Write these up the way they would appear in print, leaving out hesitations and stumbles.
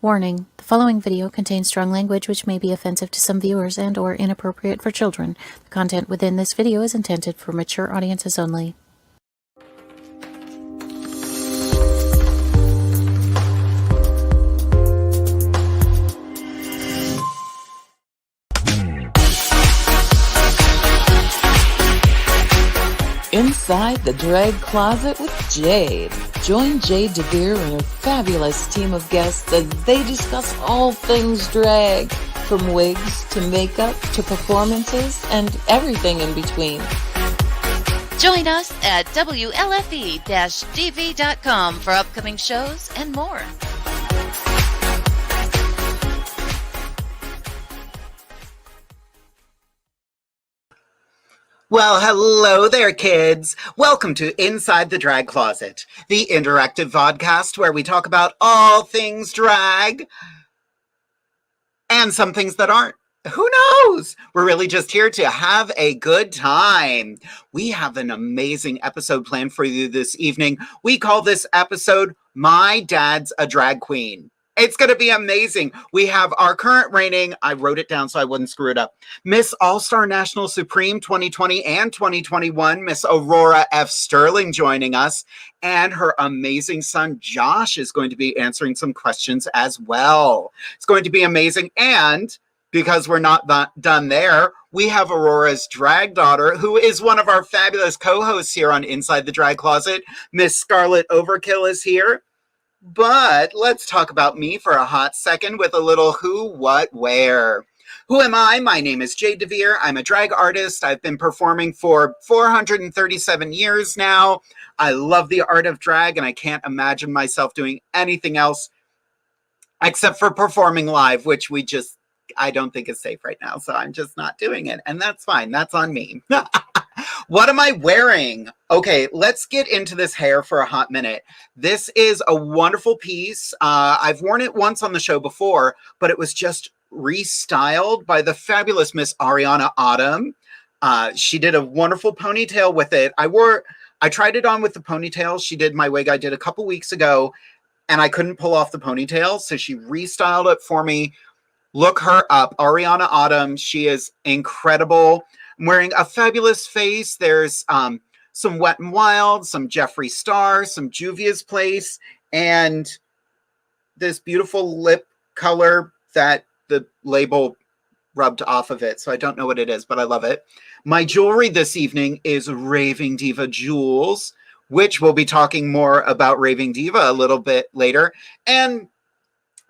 Warning, the following video contains strong language which may be offensive to some viewers and or inappropriate for children. The content within this video is intended for mature audiences only. Inside the Drag Closet with Jade. Join Jade DeVere and her fabulous team of guests as they discuss all things drag, from wigs to makeup to performances and everything in between. Join us at WLFE-DV.com for upcoming shows and more. Well, hello there, kids. Welcome to Inside the Drag Closet, the interactive vodcast where we talk about all things drag and some things that aren't. Who knows? We're really just here to have a good time. We have an amazing episode planned for you this evening. We call this episode, My Dad's a Drag Queen. It's going to be amazing. We have our current reigning, I wrote it down so I wouldn't screw it up, Miss All-Star National Supreme 2020 and 2021, Miss AURORA F Sterling joining us, and her amazing son, Josh, is going to be answering some questions as well. It's going to be amazing, and because we're not done there, we have Aurora's drag daughter, who is one of our fabulous co-hosts here on Inside the Drag Closet. Miss SKARLET Overkill is here. But let's talk about me for a hot second with a little who, what, where. Who am I? My name is Jade DeVere. I'm a drag artist. I've been performing for 437 years now. I love the art of drag, and I can't imagine myself doing anything else except for performing live, which I don't think is safe right now, so I'm just not doing it. And that's fine. That's on me. What am I wearing? Okay, let's get into this hair for a hot minute. This is a wonderful piece. I've worn it once on the show before, but it was just restyled by the fabulous Miss Ariana Autumn. She did a wonderful ponytail with it. I tried it on with the ponytail. She did my wig I did a couple weeks ago, and I couldn't pull off the ponytail, so she restyled it for me. Look her up, Ariana Autumn. She is incredible. I'm wearing a fabulous face. There's some Wet n Wild, some Jeffree Star, some Juvia's Place, and this beautiful lip color that the label rubbed off of it. So I don't know what it is, but I love it. My jewelry this evening is Raving Diva Jewels, which we'll be talking more about Raving Diva a little bit later. And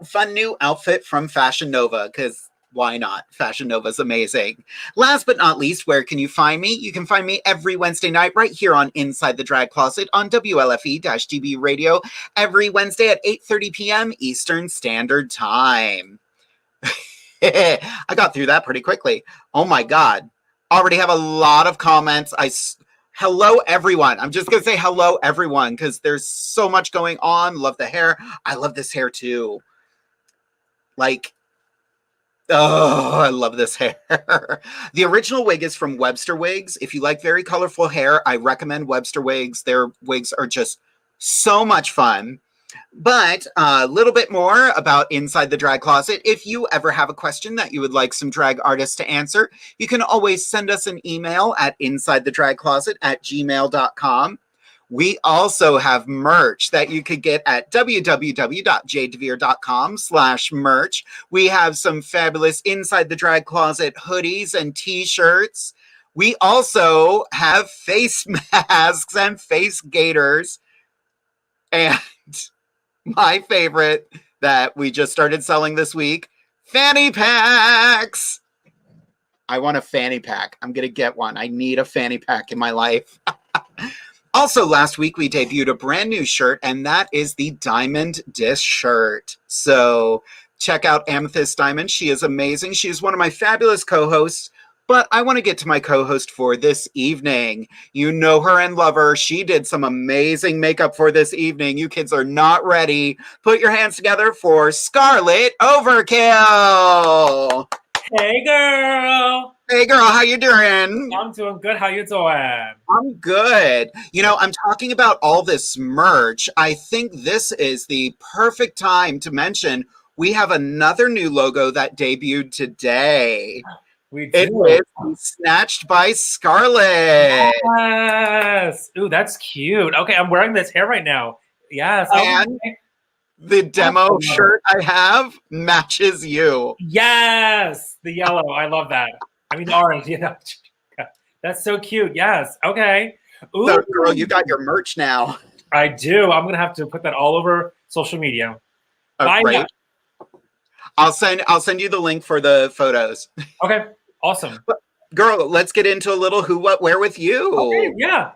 fun new outfit from Fashion Nova, because why not? Fashion Nova is amazing. Last but not least, where can you find me? You can find me every Wednesday night right here on Inside the Drag Closet on WLFE-DB Radio every Wednesday at 8:30 p.m. Eastern Standard Time. I got through that pretty quickly. Oh my God. Already have a lot of comments. Hello, everyone. I'm just going to say hello, everyone, because there's so much going on. Love the hair. I love this hair too. Oh, I love this hair. The original wig is from Webster Wigs. If you like very colorful hair, I recommend Webster Wigs. Their wigs are just so much fun. But a little bit more about Inside the Drag Closet. If you ever have a question that you would like some drag artists to answer, you can always send us an email at InsideTheDragCloset@gmail.com. We also have merch that you could get at www.jadedevere.com/merch. We have some fabulous Inside the Drag Closet hoodies and t-shirts. We also have face masks and face gaiters. And my favorite that we just started selling this week, fanny packs. I want a fanny pack. I'm going to get one. I need a fanny pack in my life. Also, last week, we debuted a brand new shirt, and that is the Diamond Dish shirt. So check out Amethyst Diamond. She is amazing. She is one of my fabulous co-hosts, but I want to get to my co-host for this evening. You know her and love her. She did some amazing makeup for this evening. You kids are not ready. Put your hands together for SKARLET Overkill. Hey, girl. Hey, girl, how you doing? I'm doing good. How you doing? I'm good. You know, I'm talking about all this merch. I think this is the perfect time to mention we have another new logo that debuted today. We It do. is Snatched by Scarlet. Yes. Ooh, that's cute. Okay, I'm wearing this hair right now. Yes. And Okay. the demo Oh, shirt I have matches you. Yes. The yellow. I love that. I mean, the orange. That's so cute. Yes. Okay. Ooh. So, girl, you got your merch now. I do. I'm gonna have to put that all over social media. Bye. Right? I'll send you the link for the photos. Okay. Awesome. Girl, let's get into a little who, what, where with you. Okay, yeah.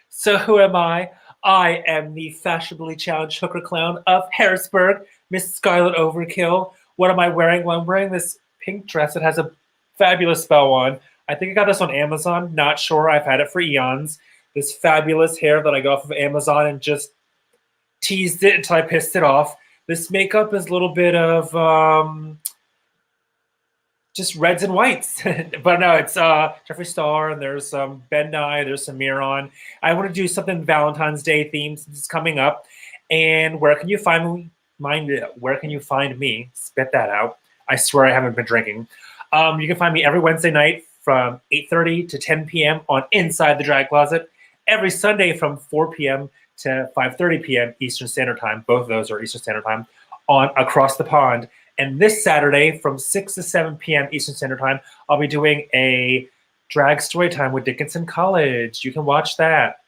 So who am I? I am the fashionably challenged hooker clown of Harrisburg, Miss Scarlet Overkill. What am I wearing? Well, I'm wearing this pink dress that has a fabulous bow on. I think I got this on Amazon. Not sure. I've had it for eons. This fabulous hair that I got off of Amazon and just teased it until I pissed it off. This makeup is a little bit of just reds and whites. But no, it's Jeffree Star, and there's some Ben Nye, there's some Miron. I want to do something Valentine's Day themed since it's coming up. And where can you find me? Where can you find me? Spit that out. I swear I haven't been drinking. You can find me every Wednesday night from 8:30 to 10 p.m. on Inside the Drag Closet. Every Sunday from 4 p.m. to 5:30 p.m. Eastern Standard Time. Both of those are Eastern Standard Time on Across the Pond. And this Saturday from 6 to 7 p.m. Eastern Standard Time, I'll be doing a drag story time with Dickinson College. You can watch that.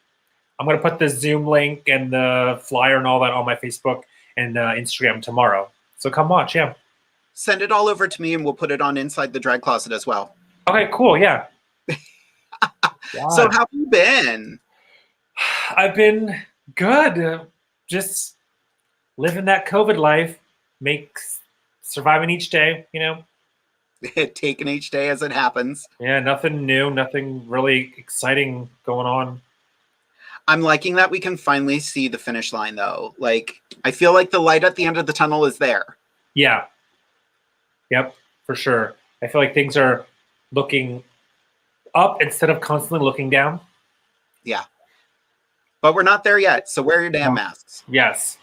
I'm going to put the Zoom link and the flyer and all that on my Facebook and Instagram tomorrow. So come watch, yeah. Send it all over to me and we'll put it on Inside the Drag Closet as well. Okay, cool, yeah. So how have you been? I've been good. Just living that COVID life, surviving each day, you know? Taking each day as it happens. Yeah, nothing new, nothing really exciting going on. I'm liking that we can finally see the finish line, though. Like, I feel like the light at the end of the tunnel is there. Yeah. Yep, for sure. I feel like things are looking up instead of constantly looking down. Yeah. But we're not there yet, so wear your damn masks. Yes.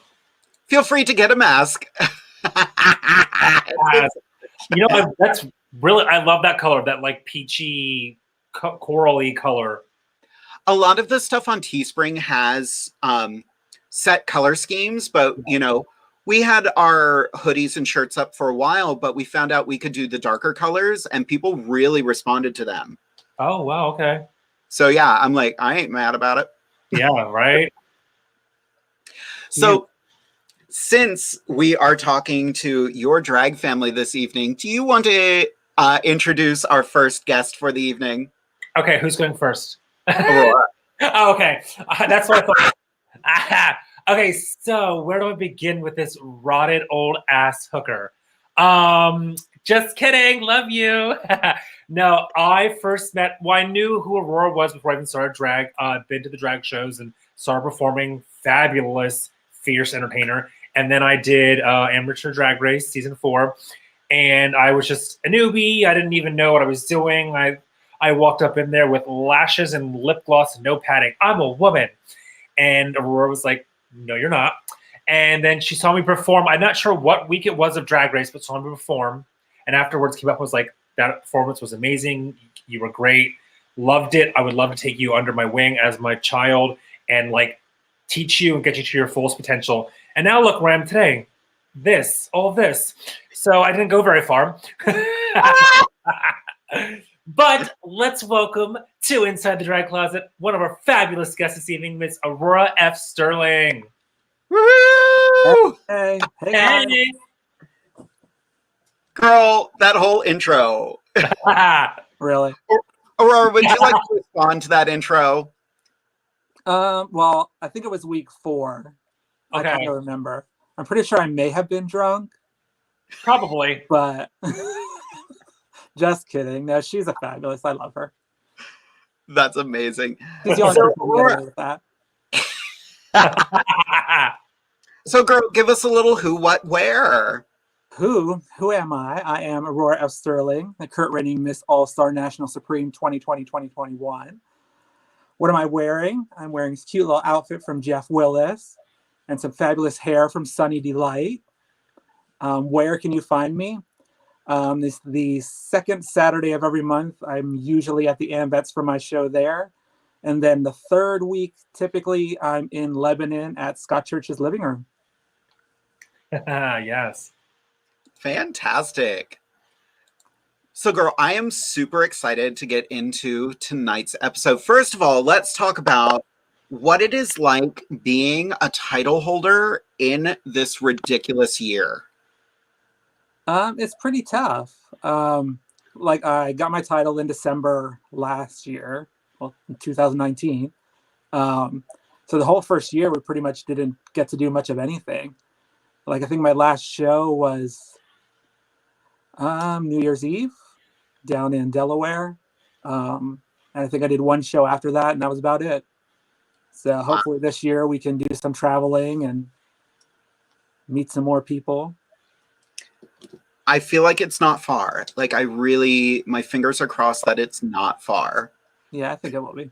Feel free to get a mask. You know, that's really, I love that color, that like peachy, corally color. A lot of the stuff on Teespring has set color schemes, but, you know, we had our hoodies and shirts up for a while, but we found out we could do the darker colors, and people really responded to them. Oh, wow, okay. So, yeah, I'm like, I ain't mad about it. Yeah, right? So, since we are talking to your drag family this evening, do you want to introduce our first guest for the evening? Okay, who's going first? Aurora. Oh, okay. That's what I thought. Okay, so where do I begin with this rotted old ass hooker? Just kidding. Love you. No, I first met, well, I knew who Aurora was before I even started drag. I've been to the drag shows and saw her performing. Fabulous, fierce entertainer. And then I did Amateur Drag Race season 4. And I was just a newbie. I didn't even know what I was doing. I walked up in there with lashes and lip gloss and no padding. I'm a woman. And Aurora was like, no, you're not. And then she saw me perform. I'm not sure what week it was of Drag Race, but saw me perform. And afterwards came up and was like, that performance was amazing. You were great. Loved it. I would love to take you under my wing as my child and like teach you and get you to your fullest potential. And now look where I am today. All this. So I didn't go very far. But let's welcome to Inside the Drag Closet, one of our fabulous guests this evening, Miss AURORA F Sterling. Woo! Hey. Guys. Hey. Girl, that whole intro. Really? Aurora, would you like to respond to that intro? Well, I think it was week 4. Okay. I can't remember. I'm pretty sure I may have been drunk, Probably. but just kidding. No, she's a fabulous. I love her. That's amazing. She's the only So, person who can get away with that. So, girl, give us a little who, what, where. Who am I? I am AURORA F Sterling, the current reigning Miss All-Star National Supreme 2020-2021. What am I wearing? I'm wearing this cute little outfit from Jeff Willis and some fabulous hair from Sunny Delight. Where can you find me? This the second Saturday of every month. I'm usually at the AMVETS for my show there. And then the third week, typically, I'm in Lebanon at Scott Church's living room. Yes. Fantastic. So, girl, I am super excited to get into tonight's episode. First of all, let's talk about what it is like being a title holder in this ridiculous year. It's pretty tough. Like I got my title in December last year, well, in 2019. So the whole first year, we pretty much didn't get to do much of anything. Like I think my last show was New Year's Eve down in Delaware. And I think I did one show after that, and that was about it. So hopefully this year we can do some traveling and meet some more people. I feel like it's not far. Like my fingers are crossed that it's not far. Yeah, I think it will be.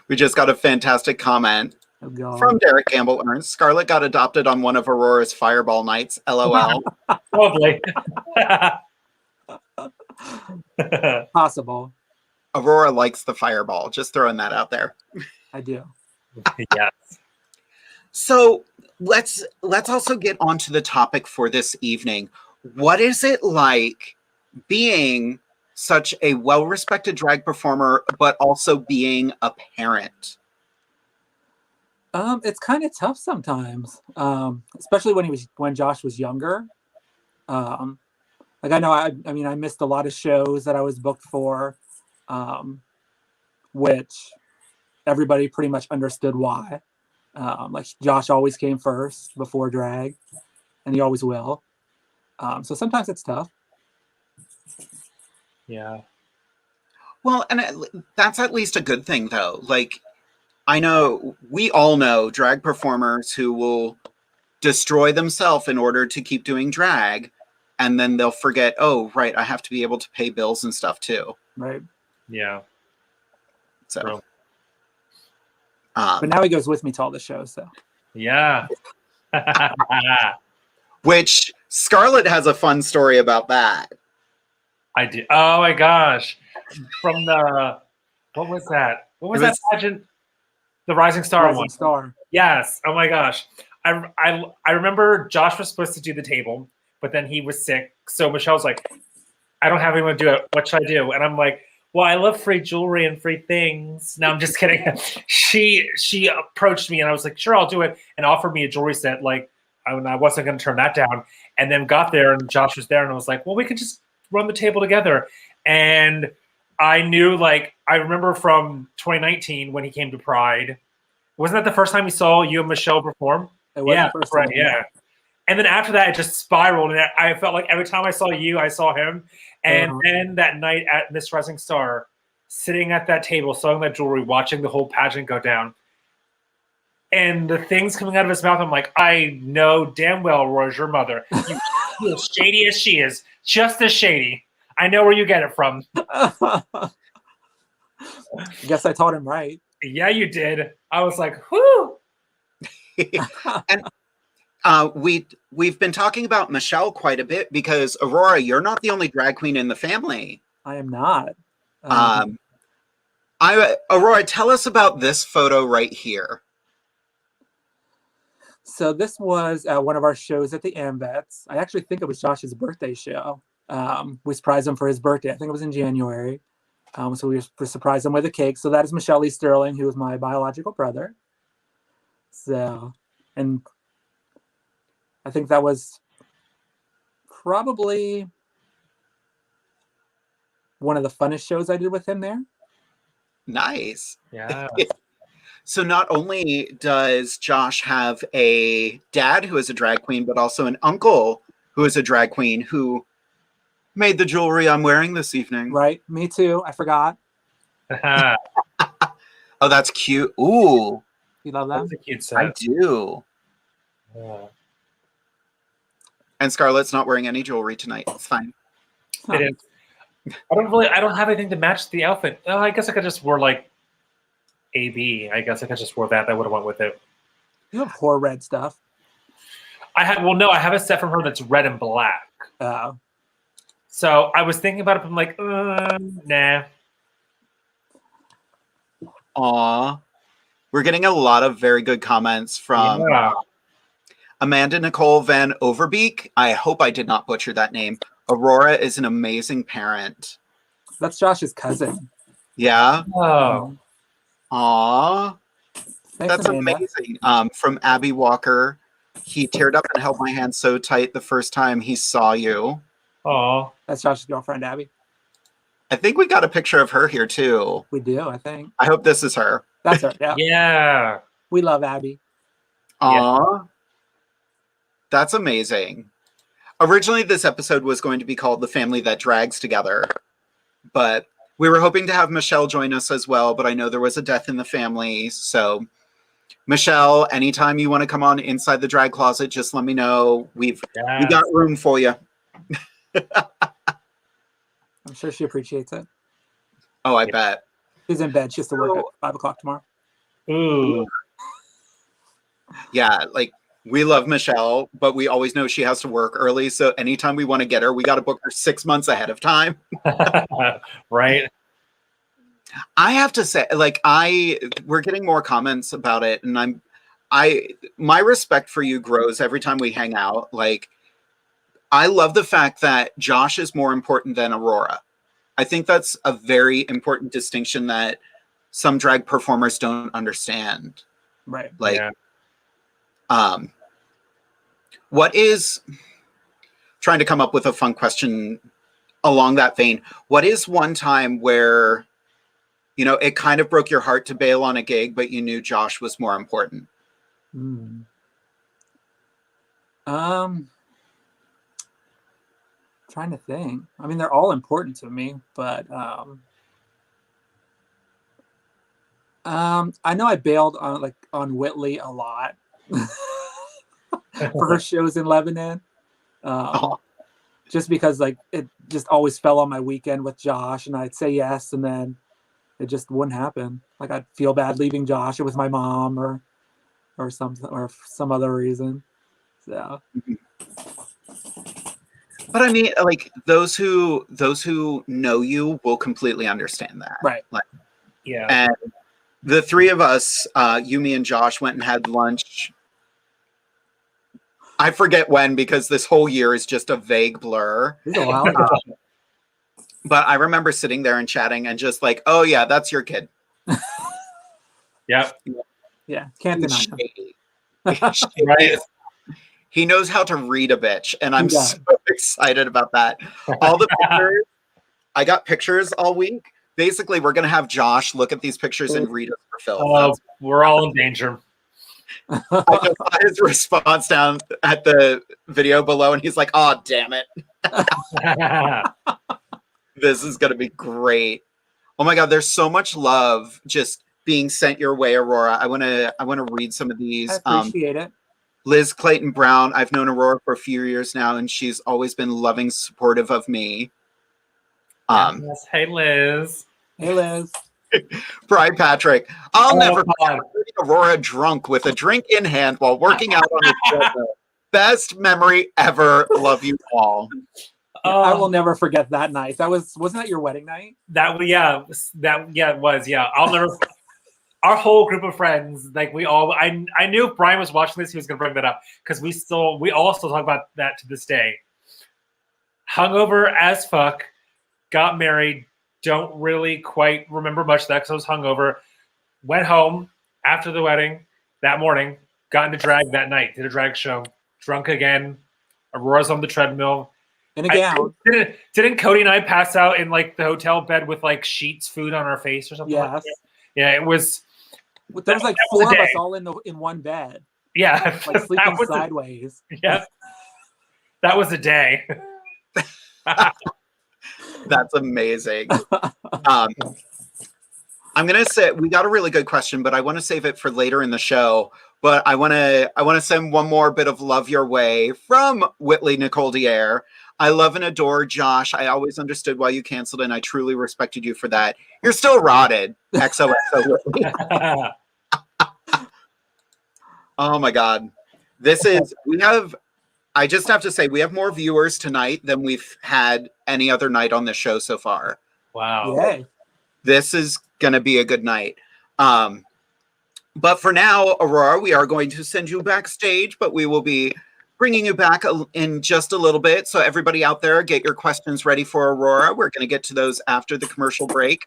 We just got a fantastic comment Oh, God. from Derek Gamble Ernst. Scarlett got adopted on one of Aurora's Fireball nights. LOL. Lovely. Possible. Aurora likes the Fireball. Just throwing that out there. I do. Yes. So let's also get onto the topic for this evening. What is it like being such a well-respected drag performer, but also being a parent? It's kind of tough sometimes, especially when Josh was younger. Like I know, I mean, I missed a lot of shows that I was booked for, which everybody pretty much understood why. Like Josh always came first before drag, and he always will. So sometimes it's tough. Yeah. Well, and that's at least a good thing, though. Like, we all know drag performers who will destroy themselves in order to keep doing drag, and then they'll forget, oh, right, I have to be able to pay bills and stuff too. Right. Yeah. So, True. But now he goes with me to all the shows, so. Yeah. Which Scarlett has a fun story about that. I do. Oh my gosh. From the, what was that? What was that pageant? The Rising Star Rising one. Star. Yes. Oh my gosh. I remember Josh was supposed to do the table, but then he was sick. So Michelle's like, I don't have anyone to do it. What should I do? And I'm like, well, I love free jewelry and free things. No, I'm just kidding. She approached me and I was like, sure, I'll do it. And offered me a jewelry set. Like, I wasn't going to turn that down. And then got there and Josh was there and I was like, well, we could just run the table together. And I knew, like, I remember from 2019 when he came to Pride. Wasn't that the first time you saw you and Michelle perform? It was Yeah, the first right, time. yeah. And then after that, it just spiraled. And I felt like every time I saw you, I saw him. And then that night at Miss Rising Star, sitting at that table, selling that jewelry, watching the whole pageant go down. And the things coming out of his mouth, I'm like, I know damn well Roy's your mother. You're as shady as she is, just as shady. I know where you get it from. Guess I taught him right. Yeah, you did. I was like, whoo. And we've been talking about Michelle quite a bit because Aurora, you're not the only drag queen in the family. I am not. Aurora, tell us about this photo right here. So this was one of our shows at the AMVETS. I actually think it was Josh's birthday show. We surprised him for his birthday. I think it was in January. So we surprised him with a cake. So that is Michelle Lee Sterling, who is my biological brother. So, and I think that was probably one of the funnest shows I did with him there. Nice. Yeah. So not only does Josh have a dad who is a drag queen, but also an uncle who is a drag queen who made the jewelry I'm wearing this evening. Right. Me too. I forgot. Oh, that's cute. Ooh. You love that? That's a cute set. I do. Yeah. And Scarlett's not wearing any jewelry tonight. It's fine. It is. I don't have anything to match the outfit. Oh, I guess I could just wear like AB. I guess I could just wear that. That would have went with it. You have poor red stuff. I have a set from her that's red and black. Oh. So I was thinking about it, but I'm like, nah. Aw. We're getting a lot of very good comments from Amanda Nicole Van Overbeek. I hope I did not butcher that name. Aurora is an amazing parent. That's Josh's cousin. Yeah. Oh. Aw. Thanks, That's Amanda. amazing. From Abby Walker. He teared up and held my hand so tight the first time he saw you. Oh. That's Josh's girlfriend, Abby. I think we got a picture of her here too. We do, I think. I hope this is her. That's her, yeah. Yeah. We love Abby. Aw. That's amazing. Originally, this episode was going to be called The Family That Drags Together, but we were hoping to have Michelle join us as well, but I know there was a death in the family. So, Michelle, anytime you want to come on Inside the Drag Closet, just let me know. We got room for you. I'm sure she appreciates it. Oh, I bet. She's in bed. She has to work at 5 o'clock tomorrow. Ooh. Yeah, like, we love Michelle, but we always know she has to work early. So anytime we want to get her, we got to book her 6 months ahead of time. Right. I have to say, like, we're getting more comments about it, and my respect for you grows every time we hang out. Like, I love the fact that Josh is more important than Aurora. I think that's a very important distinction that some drag performers don't understand. Right. Like, what is, trying to come up with a fun question along that vein, what is one time where, you know, it kind of broke your heart to bail on a gig, but you knew Josh was more important? Trying to think. I mean, they're all important to me, but I know I bailed on Whitley a lot for her shows in Lebanon. Just because like it just always fell on my weekend with Josh, and I'd say yes, and then it just wouldn't happen. Like I'd feel bad leaving Josh with my mom or some other reason. So. But I mean, like those who know you will completely understand that, right? Like, yeah. And the three of us, you, me, and Josh, went and had lunch. I forget when, because this whole year is just a vague blur. It's a while ago. But I remember sitting there and chatting and just like, oh yeah, that's your kid. Yeah. Yeah, can't deny him. Right. He knows how to read a bitch, and I'm so excited about that. All the pictures, I got pictures all week. Basically, we're going to have Josh look at these pictures and read us for Phil. Oh, we're all in danger. I just saw his response down at the video below, and he's like, oh, damn it. This is going to be great. Oh my God, there's so much love just being sent your way, Aurora. I want to read some of these. I appreciate it. Liz Clayton Brown. I've known Aurora for a few years now, and she's always been loving, supportive of me. Yes. Hey, Liz. Hey, Liz. Bri Patrick. I'll never forget Aurora drunk with a drink in hand while working out on the treadmill. Best memory ever. Love you all. I will never forget that night. Wasn't that your wedding night? It was. Yeah, I'll never. Our whole group of friends, like we all, I knew if Brian was watching this, he was going to bring that up because we all still talk about that to this day. Hungover as fuck, got married, don't really quite remember much of that because I was hungover. Went home after the wedding that morning, got into drag that night, did a drag show, drunk again. Aurora's on the treadmill. In a gown. Didn't Cody and I pass out in like the hotel bed with like sheets, food on our face or something? Yes. Like that? Yeah, it was. There was like four of us all in one bed. Yeah, like sleeping sideways. Yeah, that was a day. That's amazing. I'm gonna say we got a really good question, but I want to save it for later in the show. But I want to send one more bit of love your way from Whitley Nicole Dier. I love and adore Josh. I always understood why you canceled, and I truly respected you for that. You're still rotted. XOXO Whitley. Oh my God. We have I just have to say, we have more viewers tonight than we've had any other night on this show so far. Wow. Yay. This is going to be a good night. But for now, Aurora, we are going to send you backstage, but we will be bringing you back in just a little bit. So everybody out there, get your questions ready for Aurora. We're going to get to those after the commercial break.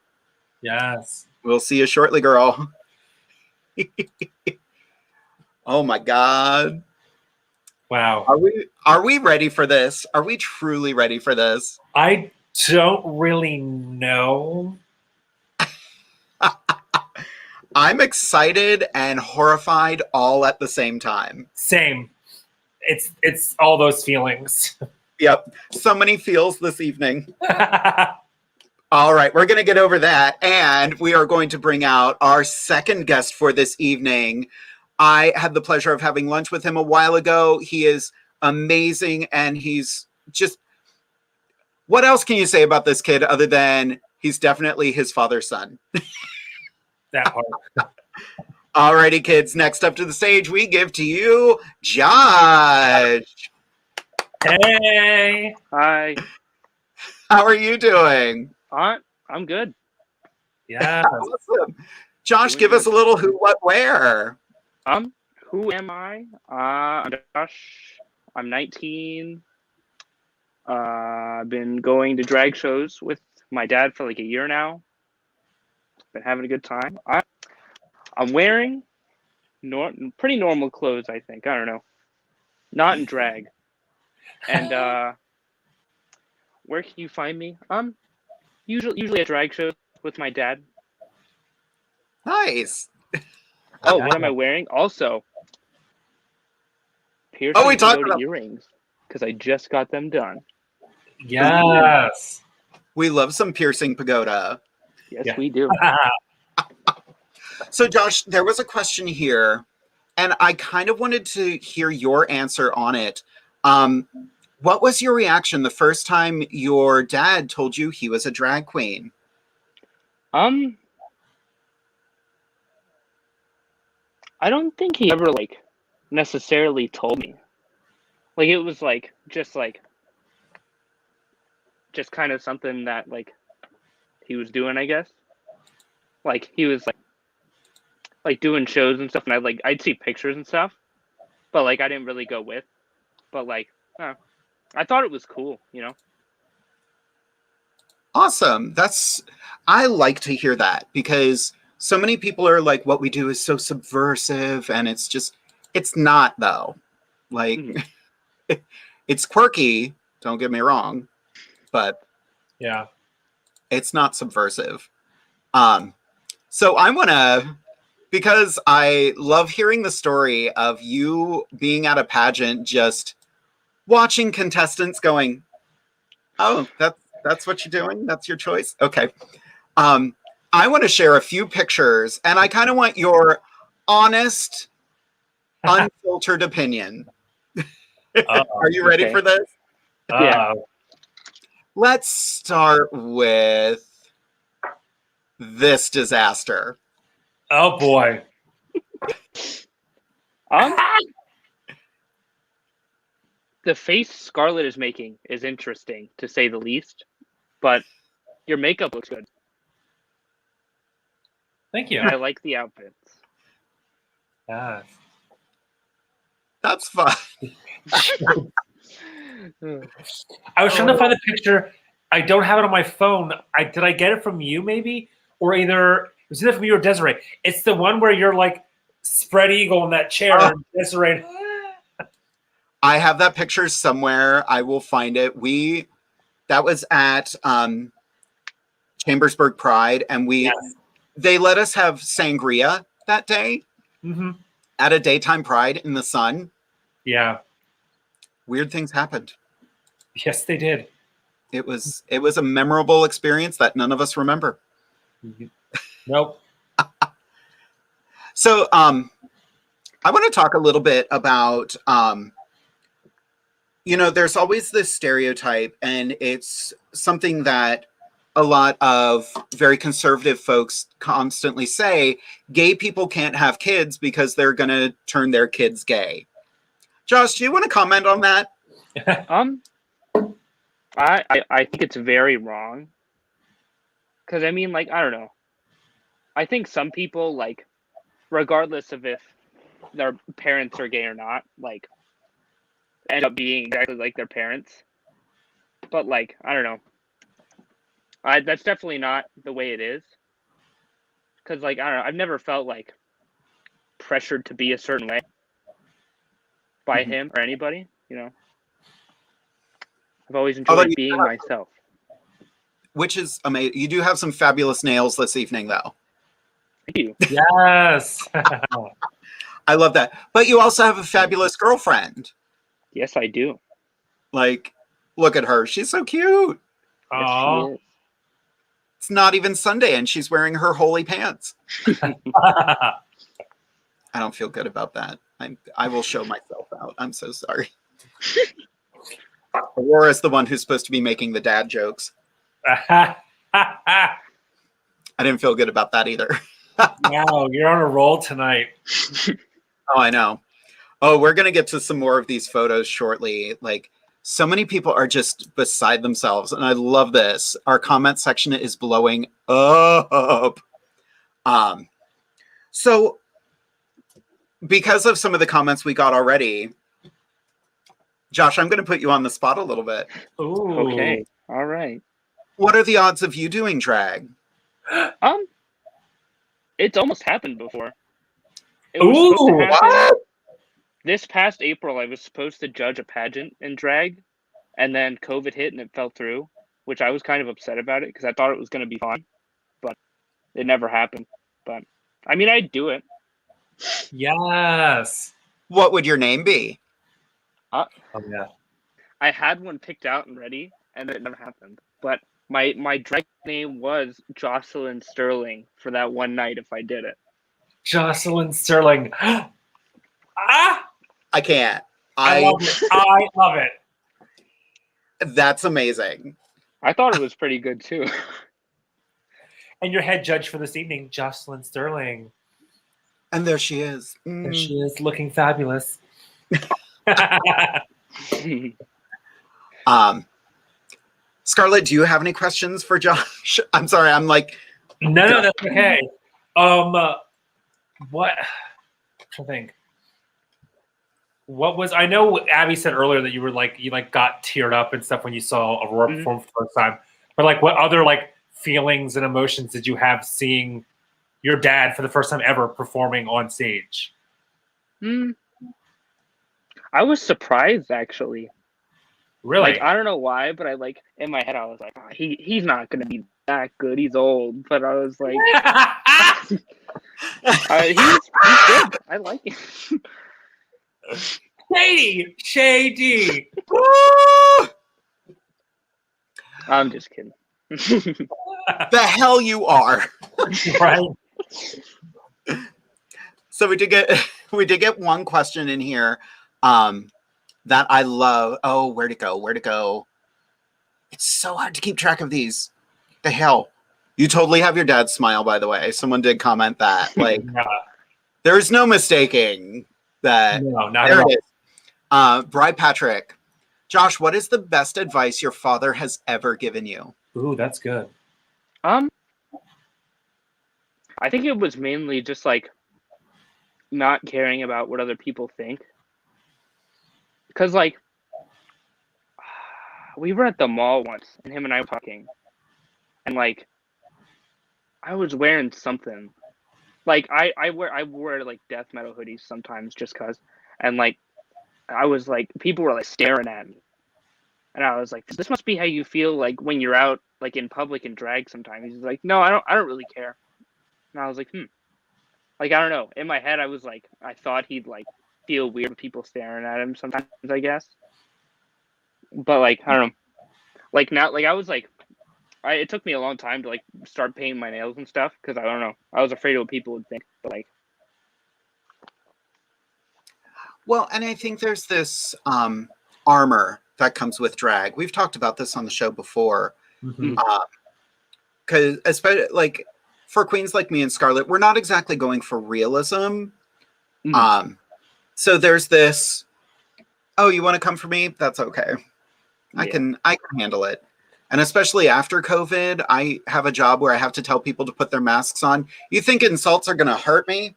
Yes. We'll see you shortly, girl. Oh my God. Wow. Are we ready for this? Are we truly ready for this? I don't really know. I'm excited and horrified all at the same time. Same. It's all those feelings. Yep. So many feels this evening. All right. We're going to get over that. And we are going to bring out our second guest for this evening. I had the pleasure of having lunch with him a while ago. He is amazing. And he's just, what else can you say about this kid other than he's definitely his father's son? That part. All righty, kids. Next up to the stage, we give to you Josh. Hey. Hi. How are you doing? I'm good. Yeah. Awesome. Josh, Doing give us a good. little who, what, where. Who am I? I'm Josh. I'm 19. I've been going to drag shows with my dad for like a year now. Been having a good time. I'm wearing pretty normal clothes, I think. I don't know. Not in drag. And where can you find me? Usually at drag shows with my dad. Nice. Oh, what am I wearing? Also, piercing Oh, we talked about earrings because I just got them done. Yes. We love some piercing pagoda. Yes, Yeah. we do. So, Josh, there was a question here, and I kind of wanted to hear your answer on it. What was your reaction the first time your dad told you he was a drag queen? I don't think he ever necessarily told me. Like it was just kind of something that he was doing, I guess. Like he was like doing shows and stuff, and I'd see pictures and stuff, but I didn't really go with. But I thought it was cool, you know. Awesome. I like to hear that because so many people are like, what we do is so subversive, and it's not though. It's quirky, don't get me wrong, but Yeah. it's not subversive. So I want to, because I love hearing the story of you being at a pageant, just watching contestants going, oh, that's what you're doing? That's your choice? Okay. I want to share a few pictures, and I kind of want your honest, unfiltered opinion. Are you ready okay. for this? Yeah. Let's start with this disaster. Oh boy. The face Scarlett is making is interesting, to say the least. But your makeup looks good. Thank you. I like the outfits. Yes. That's fun. I was trying to find the picture. I don't have it on my phone. Did I get it from you, maybe? Or it was either from you or Desiree. It's the one where you're spread eagle in that chair. And Desiree. I have that picture somewhere. I will find it. That was at Chambersburg Pride, and they let us have sangria that day at a daytime Pride in the sun. Yeah. Weird things happened. Yes, they did. It was a memorable experience that none of us remember. Nope. So I want to talk a little bit about there's always this stereotype, and it's something that a lot of very conservative folks constantly say: gay people can't have kids because they're going to turn their kids gay. Josh, do you want to comment on that? I think it's very wrong. Because, I mean, like, I don't know. I think some people, like, regardless of if their parents are gay or not, like, end up being exactly like their parents. But, like, I don't know. That's definitely not the way it is. Because, like, I don't know. I've never felt, like, pressured to be a certain way by him or anybody, you know? I've always Although enjoyed you being myself. Which is amazing. You do have some fabulous nails this evening, though. Thank you. Yes. I love that. But you also have a fabulous girlfriend. Yes, I do. Like, look at her. She's so cute. Yes, Aw. she is. It's not even Sunday, and she's wearing her holy pants. I don't feel good about that. I will show myself out. I'm so sorry. Aurora's the one who's supposed to be making the dad jokes. I didn't feel good about that either. Wow, you're on a roll tonight. Oh, I know. Oh, we're going to get to some more of these photos shortly. Like, so many people are just beside themselves, and I love this. Our comment section is blowing up. So, because of some of the comments we got already, Josh, I'm going to put you on the spot a little bit. Ooh. Okay. All right. What are the odds of you doing drag? It's almost happened before. It was supposed to Ooh, happen. What? This past April, I was supposed to judge a pageant in drag, and then COVID hit and it fell through, which I was kind of upset about it because I thought it was going to be fun, but it never happened. But I mean, I'd do it. yes. What would your name be? Oh, yeah. I had one picked out and ready, and it never happened. But my drag name was Jocelyn Sterling for that one night if I did it. Jocelyn Sterling. Ah! I can't. I love it. I love it. That's amazing. I thought it was pretty good too. And your head judge for this evening, Jocelyn Sterling. And there she is. And she is looking fabulous. Scarlett, do you have any questions for Josh? I'm sorry, I'm like, No, that's okay. What? I think. What was? I know Abby said earlier that you were like you got teared up and stuff when you saw Aurora perform for the first time. But like, what other like feelings and emotions did you have seeing your dad for the first time ever performing on stage? I was surprised actually. Really? Like I don't know why, but I like in my head I was like, oh, he's not gonna be that good. He's old, but I was like, he's good. I like him. Shady. I'm just kidding. the hell you are. Right. So we did get one question in here that I love. Oh, where'd it go? It's so hard to keep track of these. The hell. You totally have your dad's smile, by the way. Someone did comment that. Like, there's no mistaking that. No, not there at it is. Bri Patrick. Josh, what is the best advice your father has ever given you? Ooh, that's good. I think it was mainly just like not caring about what other people think. Because like we were at the mall once and him and I were talking and like I was wearing something. Like I wear like death metal hoodies sometimes just cause, and like I was like people were like staring at me. And I was like, this must be how you feel like when you're out like in public and drag sometimes. He's like, no, I don't really care. And I was like, Like I don't know. In my head I was like I thought he'd like feel weird with people staring at him sometimes, I guess. But like I don't know. Like now like I was like it took me a long time to like start painting my nails and stuff because I don't know. I was afraid of what people would think. But like Well, and I think there's this armor that comes with drag. We've talked about this on the show before. Because especially like for queens like me and Scarlett, we're not exactly going for realism. So there's this Oh, you want to come for me? That's okay. I Yeah. can handle it. And especially after COVID, I have a job where I have to tell people to put their masks on. You think insults are going to hurt me?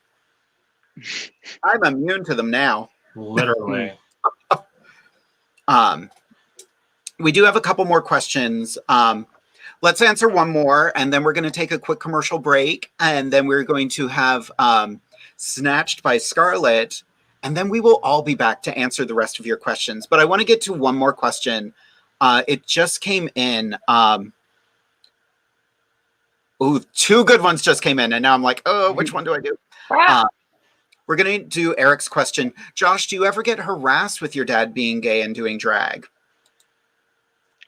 I'm immune to them now. Literally. We do have a couple more questions. Let's answer one more, and then we're going to take a quick commercial break, and then we're going to have Snatched by Scarlet, and then we will all be back to answer the rest of your questions. But I want to get to one more question. It just came in. Ooh, two good ones just came in, and now I'm like, oh, which one do I do? We're going to do Eric's question. Josh, do you ever get harassed with your dad being gay and doing drag?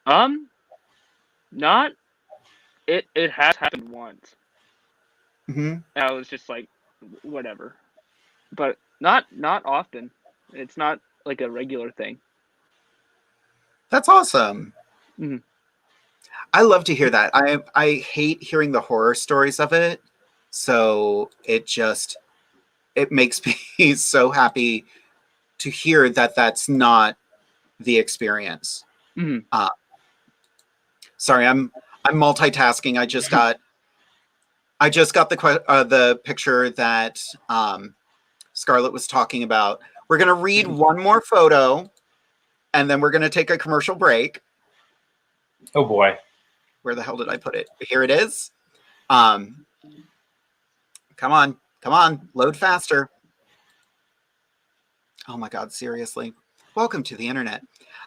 Not. It has happened once. Mm-hmm. I was just like, whatever, but not often. It's not like a regular thing. That's awesome. Mhm. I love to hear that. I hate hearing the horror stories of it. So it makes me so happy to hear that that's not the experience. Mhm. Sorry, I'm multitasking. I just got the picture that Scarlett was talking about. We're going to read one more photo, and then we're going to take a commercial break. Oh boy. Where the hell did I put it? Here it is. Come on, load faster. Oh my God, seriously. Welcome to the internet.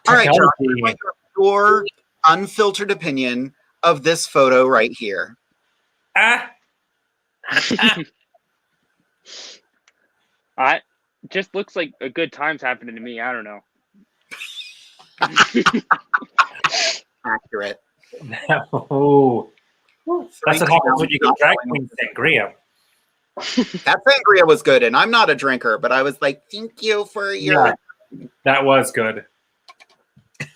All right, Josh, Technology. I'd like your unfiltered opinion of this photo right here. I just looks like a good time's happening to me. I don't know. Accurate. Oh, that's what happens when you get drag queen sangria. That sangria was good, and I'm not a drinker, but I was like, thank you for your... Yeah, that was good.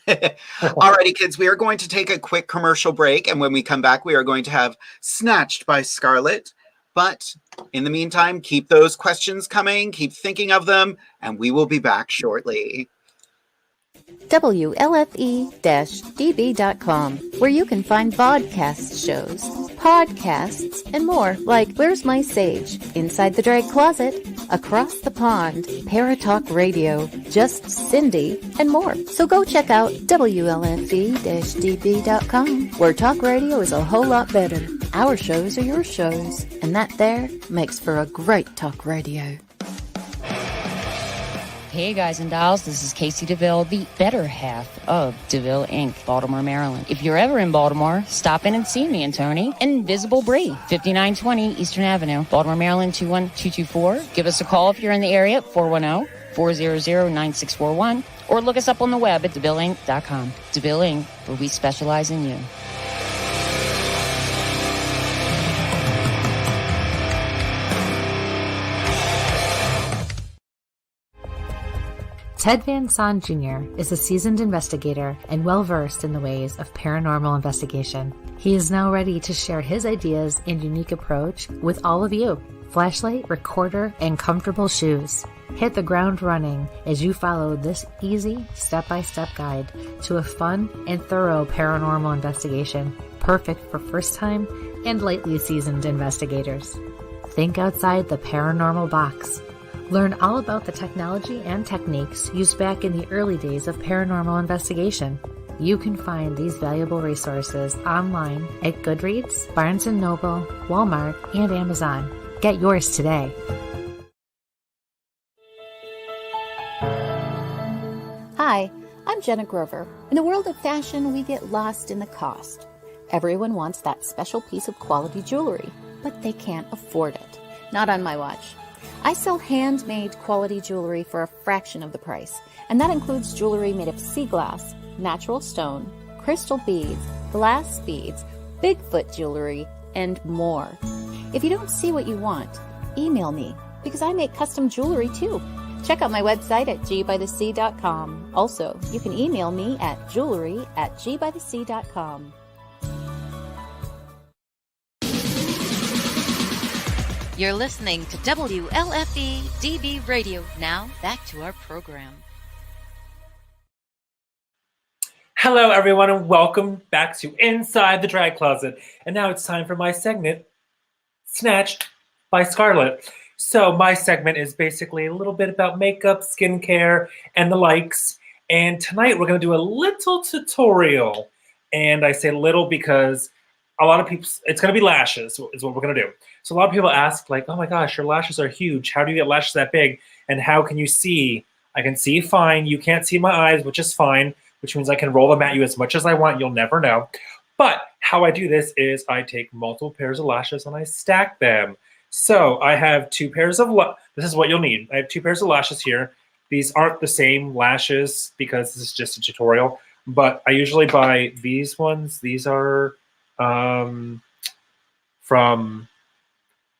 Alrighty, kids, we are going to take a quick commercial break, and when we come back, we are going to have Snatched by Scarlet. But in the meantime, keep those questions coming, keep thinking of them, and we will be back shortly. WLFE-DB.com, where you can find vodcast shows, podcasts, and more, like Where's My Sage, Inside the Drag Closet, Across the Pond, Paratalk Radio, Just Cindy, and more. So go check out WLFE-DB.com, where talk radio is a whole lot better. Our shows are your shows, and that there makes for a great talk radio. Hey guys and dolls, this is Casey DeVille, the better half of DeVille Inc., Baltimore, Maryland. If you're ever in Baltimore, stop in and see me and Tony. Invisible Brie, 5920 Eastern Avenue, Baltimore, Maryland, 21224. Give us a call if you're in the area, 410-400-9641, or look us up on the web at DeVilleInc.com. DeVille Inc., where we specialize in you. Ted Van Son Jr. is a seasoned investigator and well-versed in the ways of paranormal investigation. He is now ready to share his ideas and unique approach with all of you. Flashlight, recorder, and comfortable shoes. Hit the ground running as you follow this easy step-by-step guide to a fun and thorough paranormal investigation, perfect for first-time and lightly seasoned investigators. Think outside the paranormal box. Learn all about the technology and techniques used back in the early days of paranormal investigation. You can find these valuable resources online at Goodreads, Barnes & Noble, Walmart, and Amazon. Get yours today. Hi, I'm Jenna Grover. In the world of fashion, we get lost in the cost. Everyone wants that special piece of quality jewelry, but they can't afford it. Not on my watch. I sell handmade quality jewelry for a fraction of the price, and that includes jewelry made of sea glass, natural stone, crystal beads, glass beads, Bigfoot jewelry, and more. If you don't see what you want, email me, because I make custom jewelry too. Check out my website at gbythesea.com. Also, you can email me at jewelry@gbythesea.com. You're listening to WLFE DB Radio. Now, back to our program. Hello, everyone, and welcome back to Inside the Drag Closet. And now it's time for my segment, Snatched by Scarlett. So my segment is basically a little bit about makeup, skincare, and the likes. And tonight we're going to do a little tutorial. And I say little because a lot of people, it's going to be lashes is what we're going to do. So a lot of people ask like, oh my gosh, your lashes are huge. How do you get lashes that big? And how can you see? I can see fine. You can't see my eyes, which is fine, which means I can roll them at you as much as I want. You'll never know. But how I do this is I take multiple pairs of lashes and I stack them. So I have two pairs of, this is what you'll need. I have two pairs of lashes here. These aren't the same lashes because this is just a tutorial, but I usually buy these ones. These are from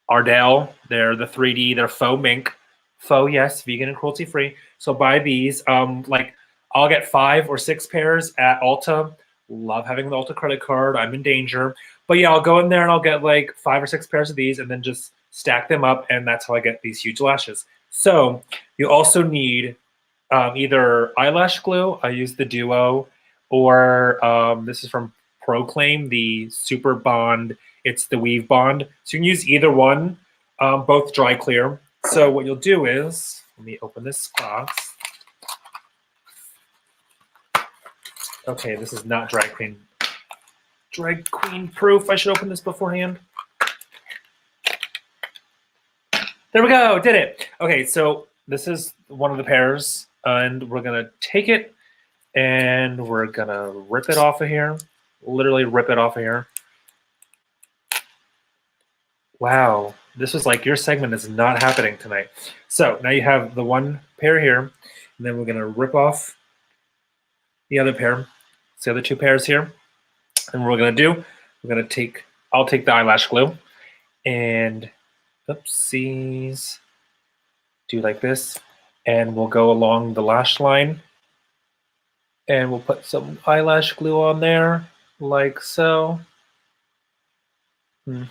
Ardell. They're the 3D, they're faux mink. Faux, yes, vegan and cruelty free. So buy these. Like I'll get 5 or 6 pairs at Ulta. Love having the Ulta credit card. I'm in danger. But yeah, I'll go in there and I'll get like 5 or 6 pairs of these and then just stack them up, and that's how I get these huge lashes. So you also need either eyelash glue. I use the Duo, or this is from Proclaim, the Super Bond. It's the Weave Bond. So you can use either one, both dry clear. So what you'll do is, let me open this box. Okay, this is not drag queen proof. I should open this beforehand. There we go, did it. Okay, so this is one of the pairs, and we're gonna take it and we're gonna rip it off of here. Literally rip it off of here. Wow, this was like, your segment is not happening tonight. So now you have the one pair here, and then we're gonna rip off the other pair. It's the other 2 pairs here. And what we're gonna do, I'll take the eyelash glue and oopsies, do like this, and we'll go along the lash line and we'll put some eyelash glue on there like so. And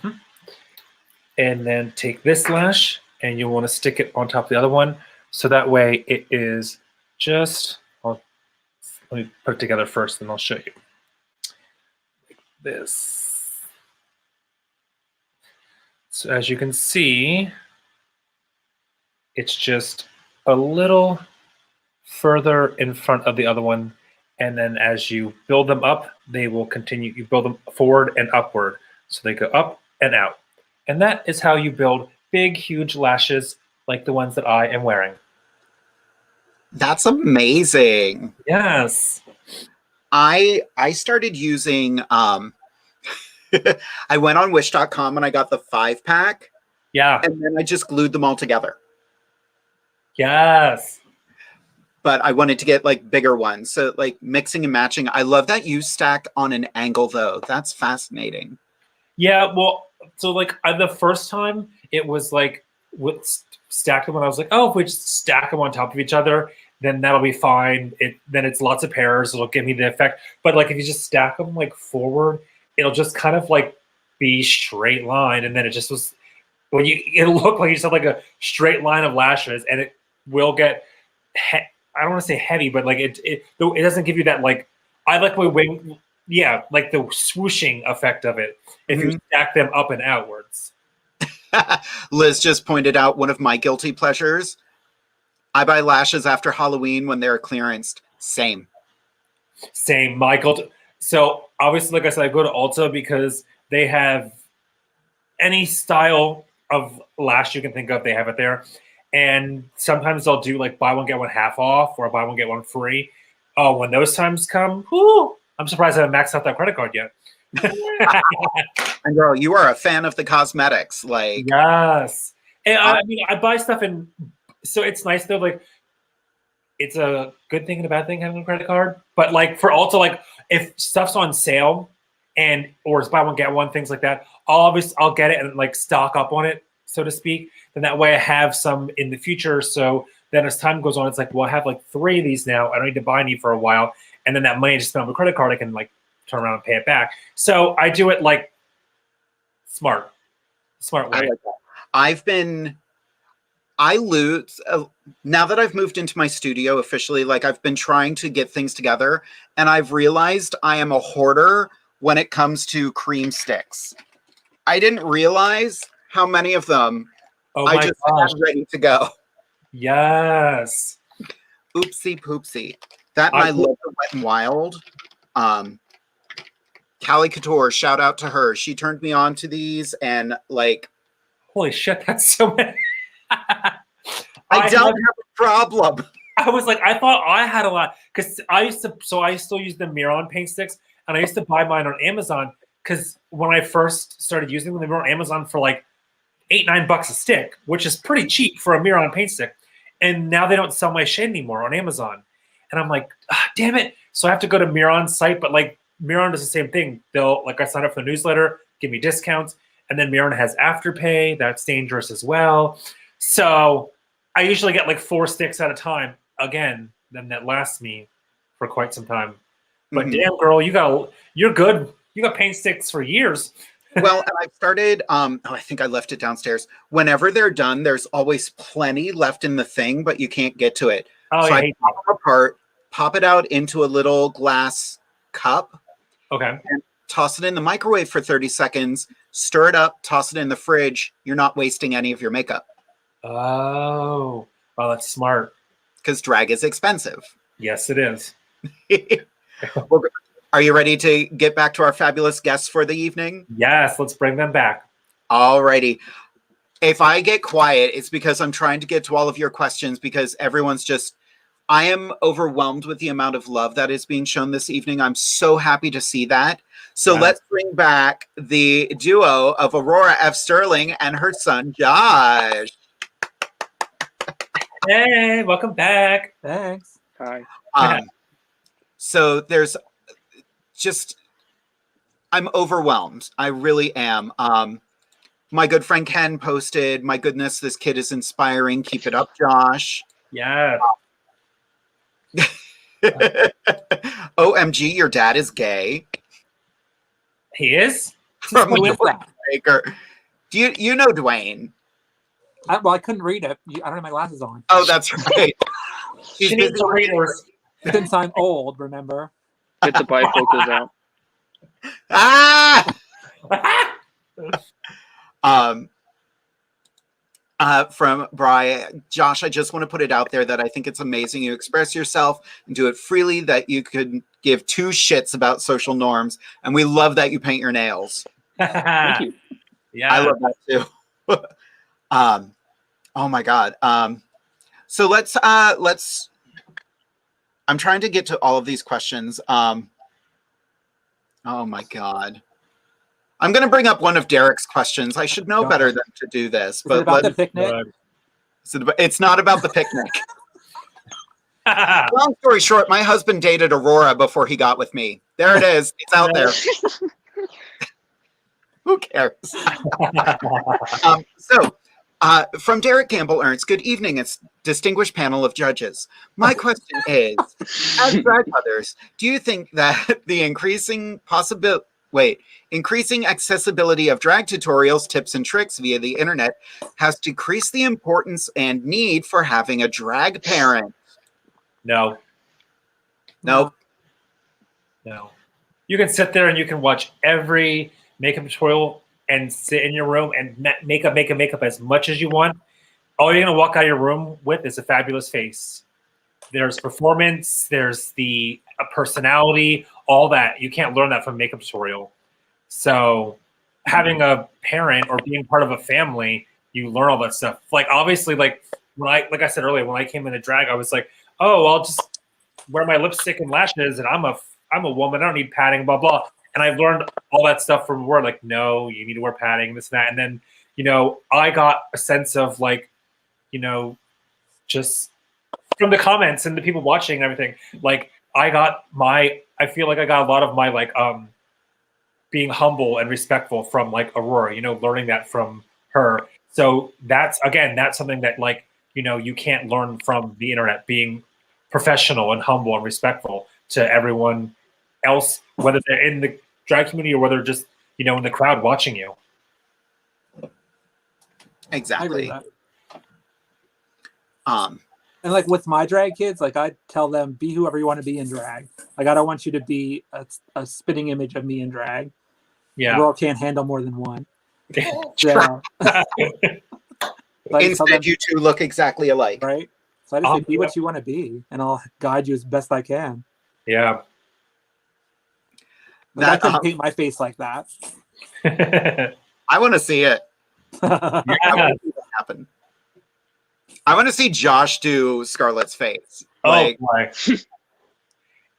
then take this lash and you want to stick it on top of the other one, so that way it is just, let me put it together first and I'll show you. Like this. So as you can see, it's just a little further in front of the other one, and then as you build them up, they will continue, you build them forward and upward. So they go up and out. And that is how you build big, huge lashes like the ones that I am wearing. That's amazing. Yes. I started using, I went on wish.com and I got the 5-pack. Yeah. And then I just glued them all together. Yes. But I wanted to get like bigger ones. So like mixing and matching. I love that you stack on an angle though. That's fascinating. Yeah, well, so like the first time it was like with stack them, and I was like, oh, if we just stack them on top of each other, then that'll be fine. Then it's lots of pairs. It'll give me the effect. But like if you just stack them like forward, it'll just kind of like be straight line, and then it just was when it'll look like you just have like a straight line of lashes, and it will get I don't want to say heavy, but like it doesn't give you that like, I like my wing. Yeah, like the swooshing effect of it if you stack them up and outwards. Liz just pointed out one of my guilty pleasures. I buy lashes after Halloween when they're clearanced. Same, Michael. So obviously, like I said, I go to Ulta because they have any style of lash you can think of. They have it there. And sometimes they'll do like buy one, get one half off, or buy one, get one free. Oh, when those times come, whoo, I'm surprised I haven't maxed out that credit card yet. And girl, you are a fan of the cosmetics. Like, yes. And I mean, I buy stuff in, so it's nice though. Like, it's a good thing and a bad thing having a credit card. But like for Ulta, like if stuff's on sale or it's buy one, get one, things like that, I'll get it and like stock up on it, so to speak. Then that way I have some in the future. So then as time goes on, it's like, well, I have like 3 of these now. I don't need to buy any for a while. And then that money I just spent on the credit card, I can like turn around and pay it back. So I do it like smart way. I like that. I lose now that I've moved into my studio officially. Like, I've been trying to get things together, and I've realized I am a hoarder when it comes to cream sticks. I didn't realize how many of them I just had ready to go. Yes. Oopsie poopsie. That and I love the Wet and Wild. Callie Couture, shout out to her. She turned me on to these, and like, holy shit, that's so many. I don't have a problem. I was like, I thought I had a lot because I still use the Miron paint sticks, and I used to buy mine on Amazon because when I first started using them, they were on Amazon for like $8-9 a stick, which is pretty cheap for a Miron paint stick. And now they don't sell my shade anymore on Amazon, and I'm like, damn it! So I have to go to Miron's site, but like Miron does the same thing. They'll I sign up for the newsletter, give me discounts, and then Miron has Afterpay. That's dangerous as well. So I usually get like 4 sticks at a time. Again, then that lasts me for quite some time. But damn, girl, you're good. You got paint sticks for years. Well, and I started, I think I left it downstairs. Whenever they're done, there's always plenty left in the thing, but you can't get to it. Oh, so I pop them apart, pop it out into a little glass cup. Okay. And toss it in the microwave for 30 seconds, stir it up, toss it in the fridge. You're not wasting any of your makeup. Oh, well, that's smart. Because drag is expensive. Yes, it is. Well, are you ready to get back to our fabulous guests for the evening? Yes, let's bring them back. All righty. If I get quiet, it's because I'm trying to get to all of your questions, because everyone's just, I am overwhelmed with the amount of love that is being shown this evening. I'm so happy to see that. So let's bring back the duo of Aurora F. Sterling and her son, Josh. Hey, welcome back. Thanks. Hi. So there's just, I'm overwhelmed. I really am. My good friend Ken posted, my goodness, this kid is inspiring. Keep it up, Josh. Yeah. OMG, your dad is gay. He is? From Dwayne Baker. Do you know Dwayne? Well, I couldn't read it. I don't have my glasses on. Oh, that's right. She needs to read yours. Since I'm old, remember? Get the bifocals out. From Brian, Josh, I just want to put it out there that I think it's amazing you express yourself and do it freely, that you could give 2 shits about social norms, and we love that you paint your nails. Thank you. Yeah, I love that too. Oh my God. So let's I'm trying to get to all of these questions. Oh my God. I'm going to bring up one of Derek's questions. I should know better than to do this. But is it about the picnic? It's not about the picnic. Long story short, my husband dated Aurora before he got with me. There it is. It's out there. Who cares? From Derek Gamble Ernst, good evening, it's distinguished panel of judges. My question is, as drag mothers, do you think that the increasing accessibility of drag tutorials, tips, and tricks via the internet has decreased the importance and need for having a drag parent? No. Nope. No. You can sit there and you can watch every makeup tutorial and sit in your room and make makeup as much as you want. All you're going to walk out of your room with is a fabulous face. There's performance, there's the personality, all that. You can't learn that from a makeup tutorial. So having a parent or being part of a family, you learn all that stuff. Like, obviously, like I said earlier, when I came into drag, I was like, oh, I'll just wear my lipstick and lashes, and I'm a woman, I don't need padding, blah, blah. And I learned all that stuff from word, like, no, you need to wear padding, this and that. And then, I got a sense of like, just from the comments and the people watching and everything, like I feel like I got a lot of my like being humble and respectful from like Aurora, learning that from her. So that's something that like, you can't learn from the internet, being professional and humble and respectful to everyone else, whether they're in the drag community or whether just, in the crowd watching you. Exactly. And like with my drag kids, like I tell them, be whoever you want to be in drag. Like I don't want you to be a spitting image of me in drag. Yeah. The world can't handle more than one. True. Instead, you two look exactly alike. Right? So I just say, be what you want to be, and I'll guide you as best I can. Yeah. Like, I couldn't paint my face like that. I want to see it. Yeah. I want to see that happen. I want to see Josh do Scarlett's face. Oh Like, my!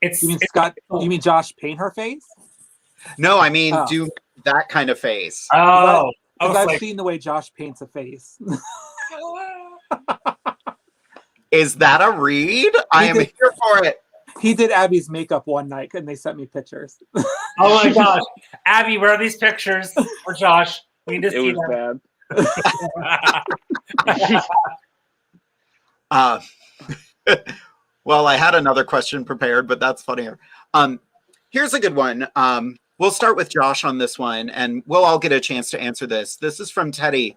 You mean Josh paint her face? No, I mean do that kind of face. Oh, because I've seen the way Josh paints a face. Is that a read? I am here for it. He did Abby's makeup one night, and they sent me pictures. Oh my gosh, Abby, where are these pictures for Josh? We need to see them. Bad. Well, I had another question prepared, but that's funnier. Here's a good one. We'll start with Josh on this one, and we'll all get a chance to answer this. This is from Teddy.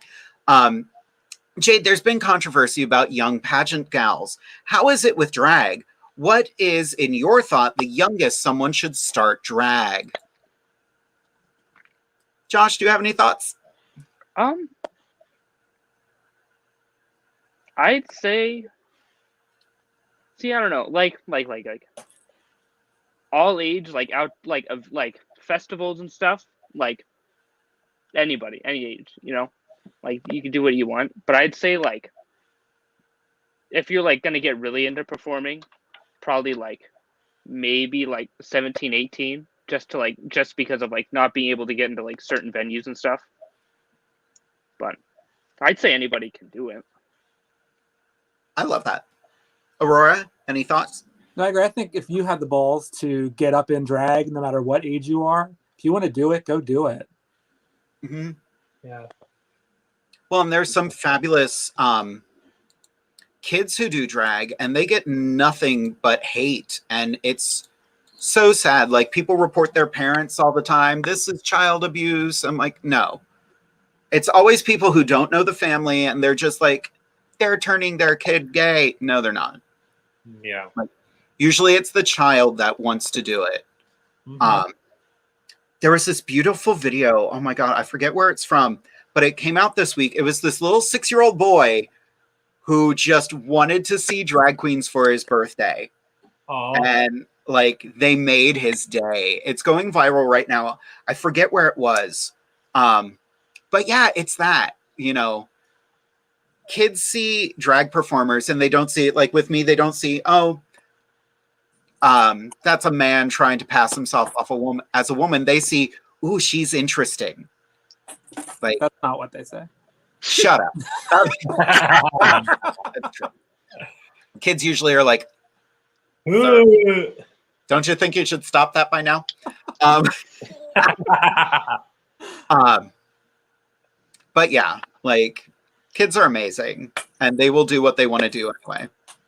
Jade, there's been controversy about young pageant gals. How is it with drag? What is, in your thought, the youngest someone should start drag? Josh, do you have any thoughts? I'd say, I don't know, like all age, like out, like of like festivals and stuff, like anybody, any age, you know, like you can do what you want. But I'd say like, if you're like gonna get really into performing, probably like maybe like 17, 18, just because of like not being able to get into like certain venues and stuff. But I'd say anybody can do it. I love that. Aurora, any thoughts? No, I agree. I think if you have the balls to get up in drag, no matter what age you are, if you want to do it, go do it. Mm-hmm. Yeah. Well, and there's some fabulous kids who do drag, and they get nothing but hate, and it's so sad. Like, people report their parents all the time. This is child abuse. I'm like, no. It's always people who don't know the family, and they're just like, they're turning their kid gay. No, they're not. Yeah. Like, usually it's the child that wants to do it. Mm-hmm. There was this beautiful video. Oh my God, I forget where it's from, but it came out this week. It was this little 6-year-old boy who just wanted to see drag queens for his birthday. Oh. And like, they made his day. It's going viral right now. I forget where it was. But yeah, it's that, you know, kids see drag performers and they don't see it. Like with me, they don't see, that's a man trying to pass himself off as a woman. They see, ooh, she's interesting. Like, that's not what they say. Shut up. That's true. Kids usually are like, don't you think you should stop that by now? But yeah, like, kids are amazing, and they will do what they want to do anyway.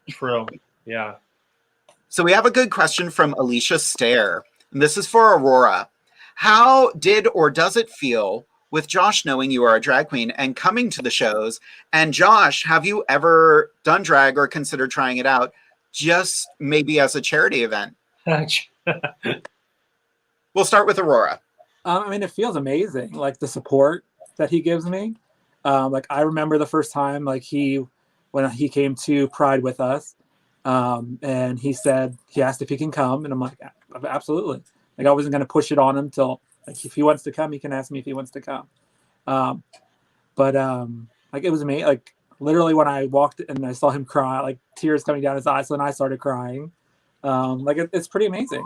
True. Yeah. So we have a good question from Alicia Stair, and this is for Aurora. How did or does it feel with Josh knowing you are a drag queen and coming to the shows? And Josh, have you ever done drag or considered trying it out, just maybe as a charity event? We'll start with Aurora. I mean, it feels amazing, like the support that he gives me. Like, I remember the first time, like, when he came to Pride with us, and he asked if he can come, and I'm like, absolutely. Like, I wasn't going to push it on him till, like, if he wants to come, he can ask me if he wants to come. But like, it was amazing. Like, literally when I walked and I saw him cry, like, tears coming down his eyes, so then I started crying. Like, it's pretty amazing.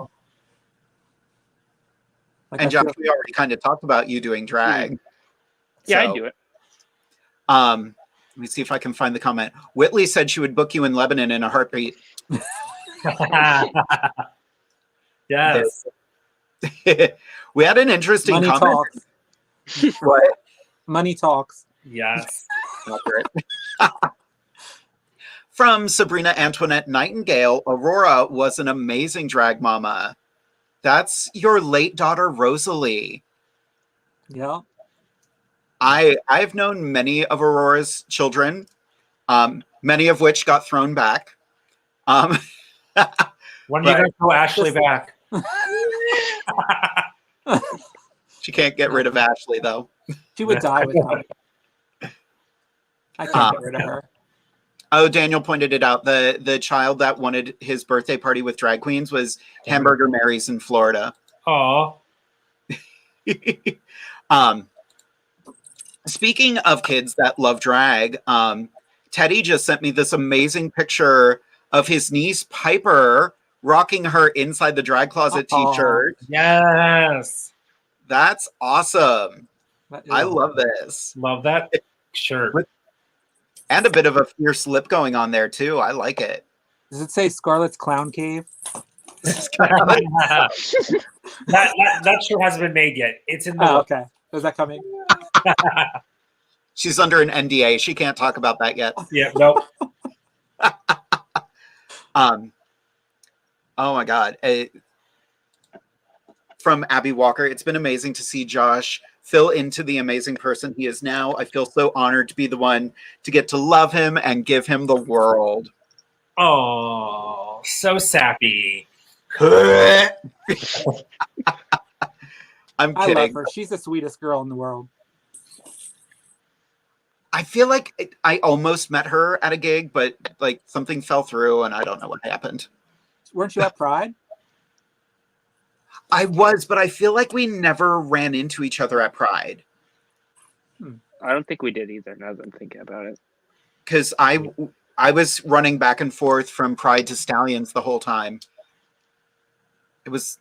Like, and Josh, we already kind of talked about you doing drag. Yeah, so, I do it. Let me see if I can find the comment. Whitley said she would book you in Lebanon in a heartbeat. Yes. We had an interesting Money comment. Talks. What? Money talks. Yes. From Sabrina Antoinette Nightingale, Aurora was an amazing drag mama. That's your late daughter, Rosalie. Yeah. I've known many of Aurora's children, many of which got thrown back. When are you going to throw Ashley back? She can't get rid of Ashley, though. She would die without it. I can't get rid of her. Oh, Daniel pointed it out. The child that wanted his birthday party with drag queens was Hamburger Mary's in Florida. Aw. Speaking of kids that love drag, Teddy just sent me this amazing picture of his niece Piper rocking her Inside the Drag Closet t-shirt. Yes. That's awesome. I love this. Love that shirt. And a bit of a fierce lip going on there, too. I like it. Does it say Scarlet's Clown Cave? that shirt hasn't been made yet. It's in the okay. Is that coming? She's under an NDA. She can't talk about that yet. Yeah, nope. Oh my God. From Abby Walker, it's been amazing to see Josh fill into the amazing person he is now. I feel so honored to be the one to get to love him and give him the world. Oh, so sappy. I'm kidding. I love her. She's the sweetest girl in the world. I feel like I almost met her at a gig, but like something fell through and I don't know what happened. Weren't you at Pride? I was, but I feel like we never ran into each other at Pride. I don't think we did either, now that I'm thinking about it. Because I was running back and forth from Pride to Stallions the whole time. It was...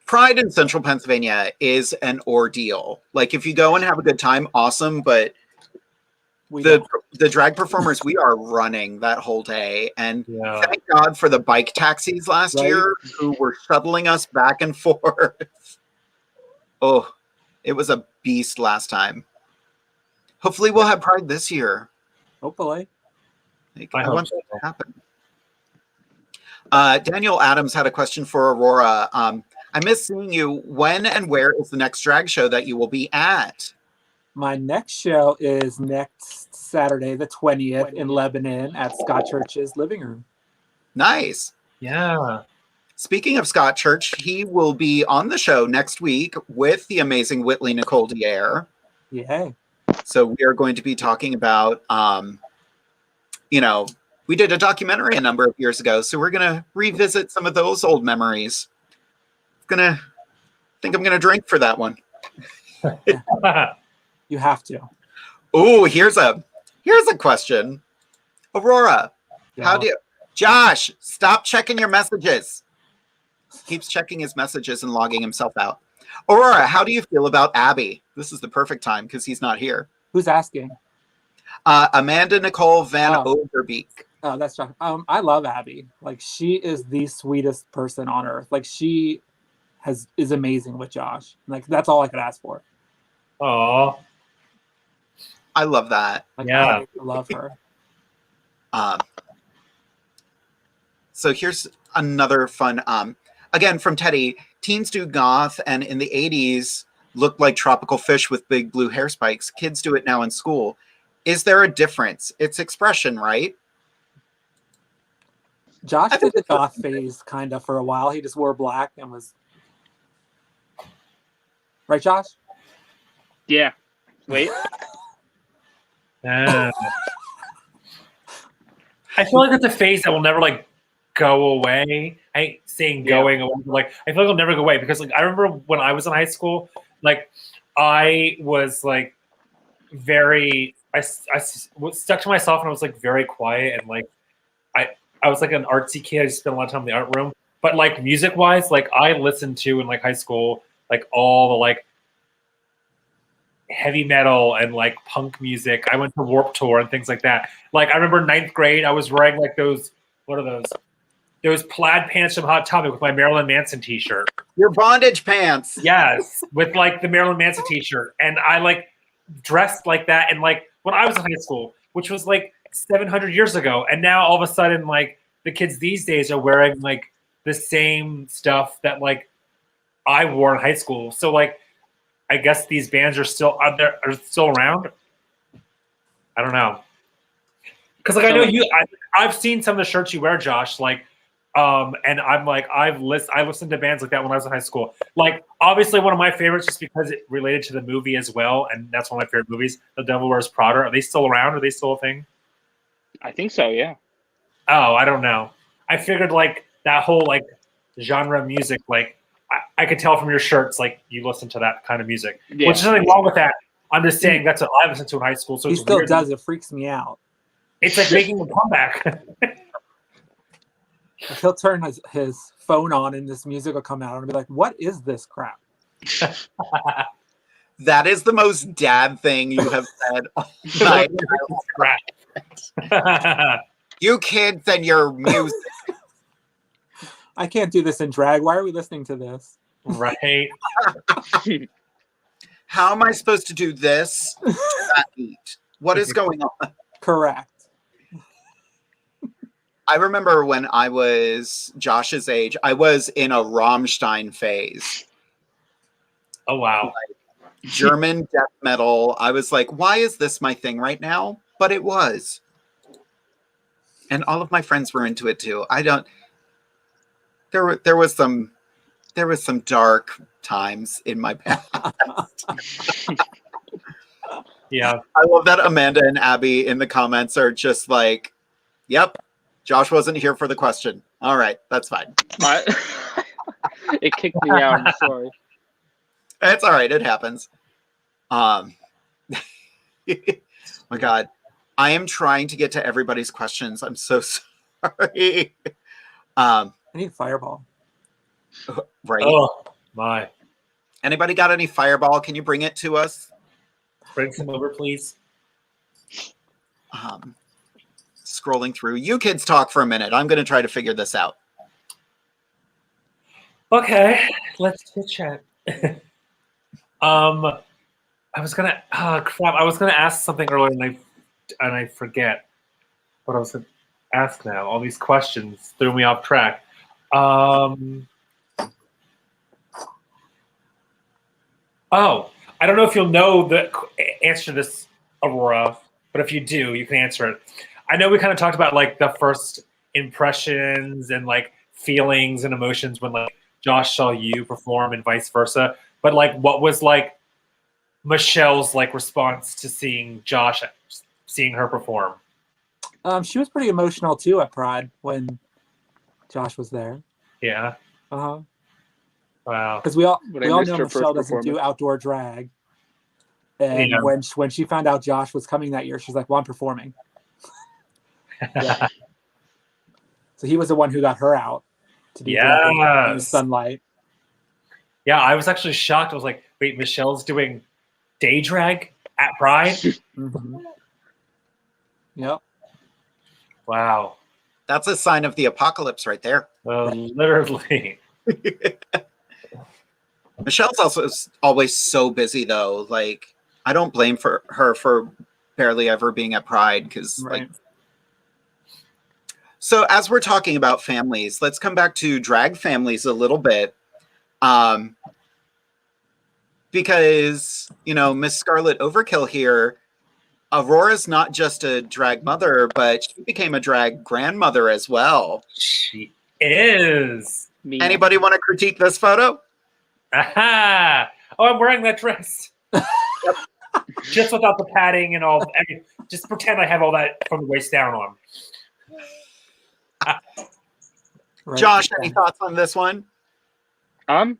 Pride in Central Pennsylvania is an ordeal. Like, if you go and have a good time, awesome, but the drag performers, we are running that whole day. And thank God for the bike taxis last year who were shuttling us back and forth. Oh, it was a beast last time. Hopefully we'll have Pride this year. Hopefully. I want that to happen. Daniel Adams had a question for Aurora. I miss seeing you. When and where is the next drag show that you will be at? My next show is next Saturday, the 20th, in Lebanon at Scott Church's living room. Nice. Yeah. Speaking of Scott Church, he will be on the show next week with the amazing Whitley Nicole Dier. Yay. So we are going to be talking about, we did a documentary a number of years ago, so we're going to revisit some of those old memories. I think I'm gonna drink for that one. You have to. Oh, here's a question. Aurora, how do you... Josh, stop checking your messages. Keeps checking his messages and logging himself out. Aurora, how do you feel about Abby? This is the perfect time because he's not here. Who's asking? Amanda Nicole Van Overbeek. Oh, that's Josh. I love Abby. Like, she is the sweetest person on earth. Like, she is amazing with Josh. Like, that's all I could ask for. Oh, I love that. Like, yeah, I love her. So here's another fun. Again from Teddy. Teens do goth, and in the 80s looked like tropical fish with big blue hair spikes. Kids do it now in school. Is there a difference? It's expression, right? Josh did the goth phase kind of for a while. He just wore black and was... Right, Josh? Yeah. Wait. I feel like it's a phase that will never like go away. I ain't saying going away, but, like, I feel like it'll never go away because, like, I remember when I was in high school, like, I was like very... I stuck to myself and I was like very quiet and like I was like an artsy kid. I just spent a lot of time in the art room. But like music wise, like I listened to in like high school, like all the like heavy metal and like punk music. I went to Warped Tour and things like that. Like I remember 9th grade, I was wearing like those, what are those? Those plaid pants from Hot Topic with my Marilyn Manson t-shirt. Your bondage pants. Yes, with like the Marilyn Manson t-shirt. And I like dressed like that and like when I was in high school, which was like 700 years ago. And now all of a sudden, like the kids these days are wearing like the same stuff that like I wore in high school. So like, I guess these bands are still out there, are still around. I don't know. Because like I know you, I've seen some of the shirts you wear, Josh. Like, and I'm like I listened to bands like that when I was in high school. Like, obviously one of my favorites, just because it related to the movie as well, and that's one of my favorite movies. The Devil Wears Prada. Are they still around? Are they still a thing? I think so. Yeah. Oh, I don't know. I figured like that whole like genre of music, like I could tell from your shirts, like you listen to that kind of music. Yeah. Which is nothing wrong with that. I'm just saying that's what I listened to in high school. So He it's still weird. does. It freaks me out. It's like making a comeback. He'll turn his phone on and this music will come out and be like, "What is this crap?" That is the most dad thing you have said all night. You kids and your music. I can't do this in drag. Why are we listening to this? Right. How am I supposed to do this to not eat? What is going on? Correct. I remember when I was Josh's age, I was in a Rammstein phase. Oh, wow. Like, German death metal. I was like, why is this my thing right now? But it was. And all of my friends were into it too. There was some dark times in my past. Yeah. I love that Amanda and Abby in the comments are just like, yep, Josh wasn't here for the question. All right, that's fine. It kicked me out. I'm sorry. It's all right. It happens. My God. I am trying to get to everybody's questions. I'm so sorry. I need Fireball. Right. Oh, my. Anybody got any Fireball? Can you bring it to us? Bring some over, please. Scrolling through. You kids talk for a minute. I'm going to try to figure this out. Okay, let's chit chat. I was gonna crap. I was gonna ask something earlier and I forget what I was gonna ask now. All these questions threw me off track. Oh, I don't know if you'll know the answer to this, Aurora, but if you do, you can answer it. I know we kind of talked about like the first impressions and like feelings and emotions when like Josh saw you perform and vice versa. But like, what was like Michelle's like response to seeing her perform? She was pretty emotional too at Pride when Josh was there. Yeah. Uh-huh. Wow. Because we all know missed her Michelle first doesn't do outdoor drag. And Yeah. when she found out Josh was coming that year, she's like, "Well, I'm performing." Yeah. So he was the one who got her out to do drag in the sunlight. Yeah, I was actually shocked. I was like, wait, Michelle's doing day drag at Pride? Mm-hmm. Yep. Wow. That's a sign of the apocalypse right there. Literally. Michelle's also always so busy though. Like, I don't blame her for barely ever being at Pride because like. So as we're talking about families, let's come back to drag families a little bit. Because, you know, Miss Scarlet Overkill here, Aurora's not just a drag mother, but she became a drag grandmother as well. She is. Anybody want to critique this photo? Aha! Oh, I'm wearing that dress. Just without the padding and all. Just pretend I have all that from the waist down on. Right. Josh, any thoughts on this one? I've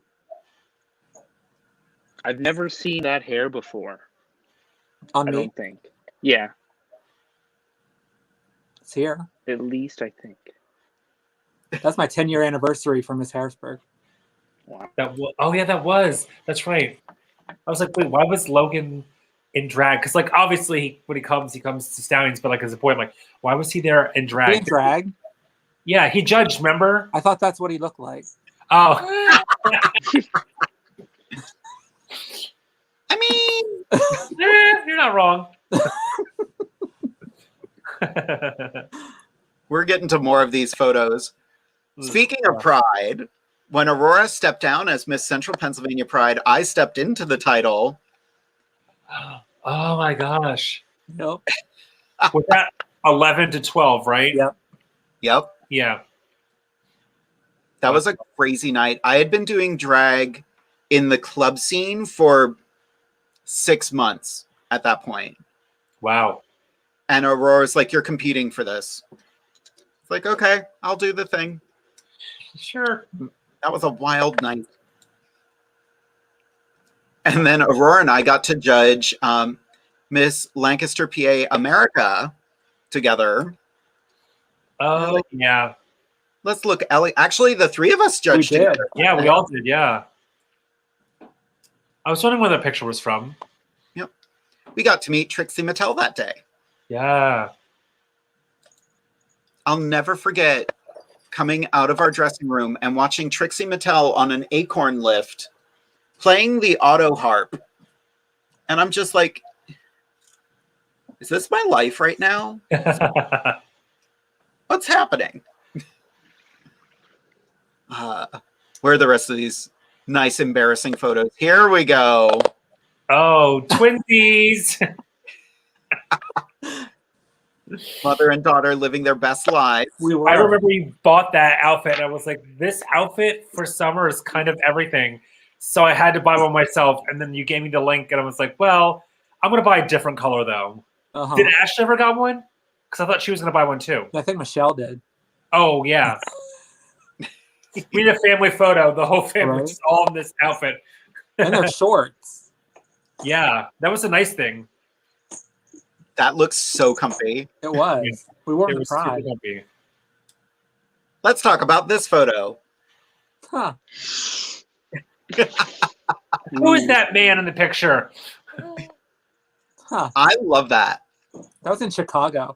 never seen that hair before. On I me? don't think. Yeah, It's here. at least I think. That's my 10-year anniversary from Miss Harrisburg. Wow. That was. That's right. I was like, wait, why was Logan in drag? Because like obviously when he comes to Stallions, but like as a boy, I'm like, why was he there in drag? He in drag? Yeah, he judged. Remember? I thought that's what he looked like. Oh. I mean, You're not wrong. we're getting to more of these photos. Speaking of Pride, when Aurora stepped down as Miss Central Pennsylvania Pride, I stepped into the title. Oh my gosh. Nope. 11 to 12, right? Yep. Yep. Yeah. That was a crazy night. I had been doing drag in the club scene for 6 months at that point. Wow. And Aurora's like, you're competing for this. It's like, okay, I'll do the thing. Sure. That was a wild night. And then Aurora and I got to judge Miss Lancaster, PA America together. Oh, yeah. Let's look, Ellie. Actually, the three of us judged We did. together. Yeah, we all did, yeah. I was wondering where that picture was from. Yep. We got to meet Trixie Mattel that day. Yeah. I'll never forget coming out of our dressing room and watching Trixie Mattel on an acorn lift playing the auto harp. And I'm just like, is this my life right now? What's happening? Where are the rest of these nice, embarrassing photos? Here we go. Oh, twinsies. Mother and daughter living their best lives. We were. I remember we bought that outfit, and I was like, this outfit for summer is kind of everything. So I had to buy one myself, and then you gave me the link, and I was like, well, I'm going to buy a different color, though. Uh-huh. Did Ash ever got one? Because I thought she was going to buy one, too. I think Michelle did. Oh, yeah. We need a family photo. The whole family Right. was all in this outfit. And they're shorts. Yeah, that was a nice thing. That looks so comfy. It was. Yes. We wore It them was to super Pride. comfy. Let's talk about this photo. Huh. Who is that man in the picture? Huh. I love that. That was in Chicago.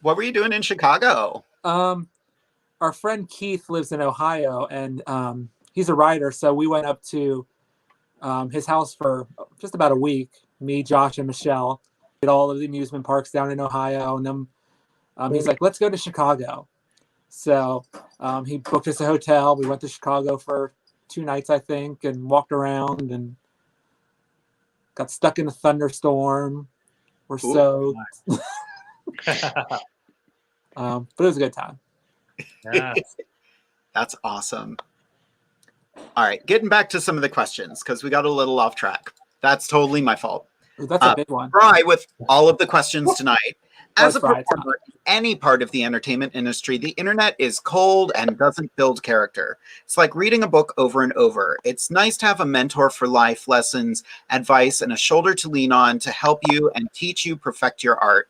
What were you doing in Chicago? Our friend Keith lives in Ohio, and he's a writer, so we went up to his house for just about a week. Me, Josh, and Michelle did all of the amusement parks down in Ohio, and then he's like, "Let's go to Chicago." So he booked us a hotel. We went to Chicago for 2 nights, I think, and walked around and got stuck in a thunderstorm. We're soaked. But it was a good time. Yeah. That's awesome. All right, getting back to some of the questions because we got a little off track. That's totally my fault. That's a big one. Fry with all of the questions tonight. As a Fry, performer in any part of the entertainment industry, the internet is cold and doesn't build character. It's like reading a book over and over. It's nice to have a mentor for life lessons, advice, and a shoulder to lean on to help you and teach you perfect your art.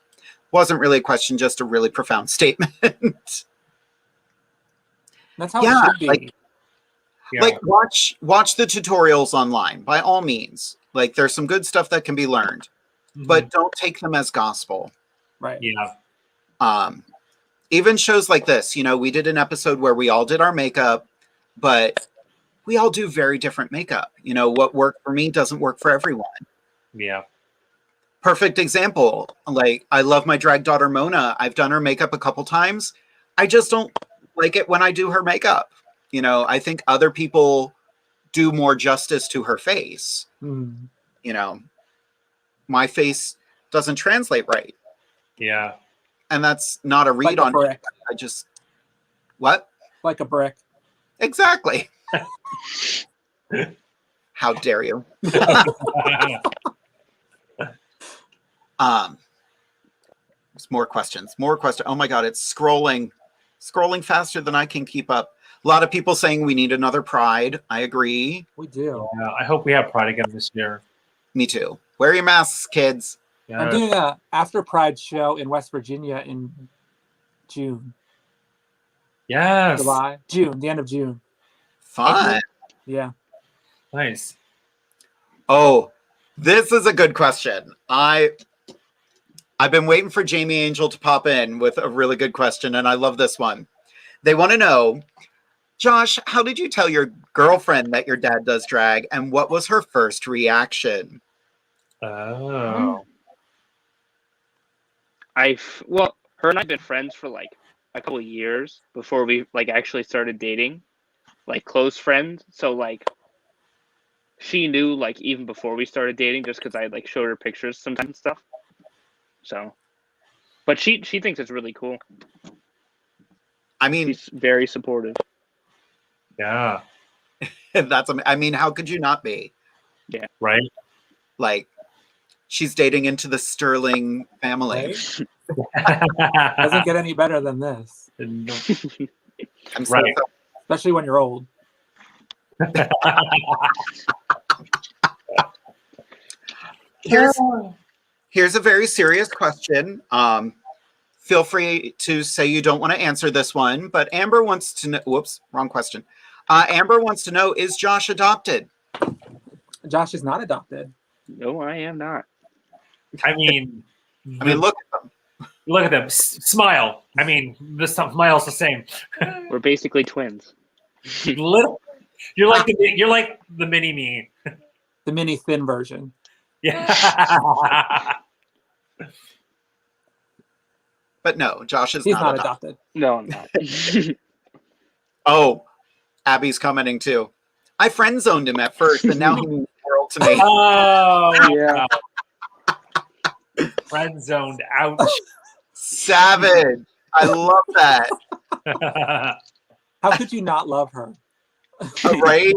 Wasn't really a question, just a really profound statement. That's how Yeah, it should be. Like watch the tutorials online by all means. Like there's some good stuff that can be learned, but don't take them as gospel. Right. Yeah. Even shows like this, you know, we did an episode where we all did our makeup, but we all do very different makeup. You know, what worked for me doesn't work for everyone. Yeah. Perfect example. Like I love my drag daughter Mona. I've done her makeup a couple times. I just don't like it when I do her makeup. You know, I think other people do more justice to her face. Mm. You know, my face doesn't translate right. Yeah. And that's not a read Like a on brick. I just what? Like a brick. Exactly. How dare you? There's more questions. Oh my god, it's scrolling faster than I can keep up. A lot of people saying we need another Pride. I agree. We do. Yeah, I hope we have Pride again this year. Me too. Wear your masks, kids. Yeah. I'm doing a after Pride show in West Virginia in June. Yes. June, the end of June. Fun. Yeah. Nice. Oh, this is a good question. I've been waiting for Jamie Angel to pop in with a really good question, and I love this one. They want to know, Josh, how did you tell your girlfriend that your dad does drag, and what was her first reaction? Oh. Well, her and I've been friends for like a couple of years before we like actually started dating, like close friends. So like she knew like even before we started dating, just because I like showed her pictures sometimes and stuff. So But she thinks it's really cool. I mean, She's very supportive. Yeah. I mean, how could you not be? Yeah. Right. Like, she's dating into the Sterling family. Right? Doesn't get any better than this. I'm so Right. Especially when you're old. Here's a very serious question. Feel free to say you don't want to answer this one, but Amber wants to know. Whoops, wrong question. Amber wants to know: is Josh adopted? Josh is not adopted. No, I am not. I mean, look at them. Look at them. Smile. I mean, the smile's the same. We're basically twins. You're like the mini me. The mini thin version. Yeah. But no, Josh is He's not not adopted. No, I'm not. Oh, Abby's commenting too. I friend zoned him at first, and now he means the world to me. Oh, Yeah. Friend zoned. Ouch. Savage. I love that. How could you not love her? Right?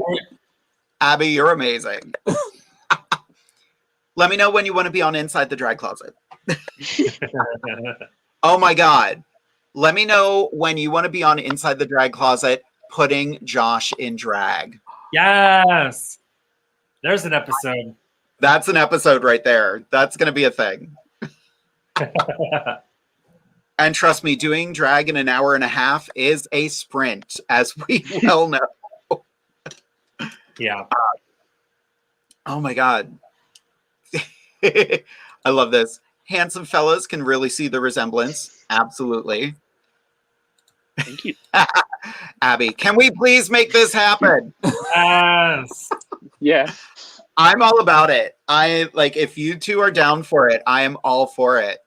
Abby, you're amazing. Let me know when you want to be on Inside the Drag Closet. Oh my God. Let me know when you want to be on Inside the Drag Closet putting Josh in drag. Yes. There's an episode. That's an episode right there. That's going to be a thing. And trust me, doing drag in an hour and a half is a sprint, as we well know. Yeah. Oh my God. I love this. Handsome fellas can really see the resemblance. Absolutely. Thank you. Abby, can we please make this happen? Yes. Yeah. I'm all about it. If you two are down for it, I am all for it.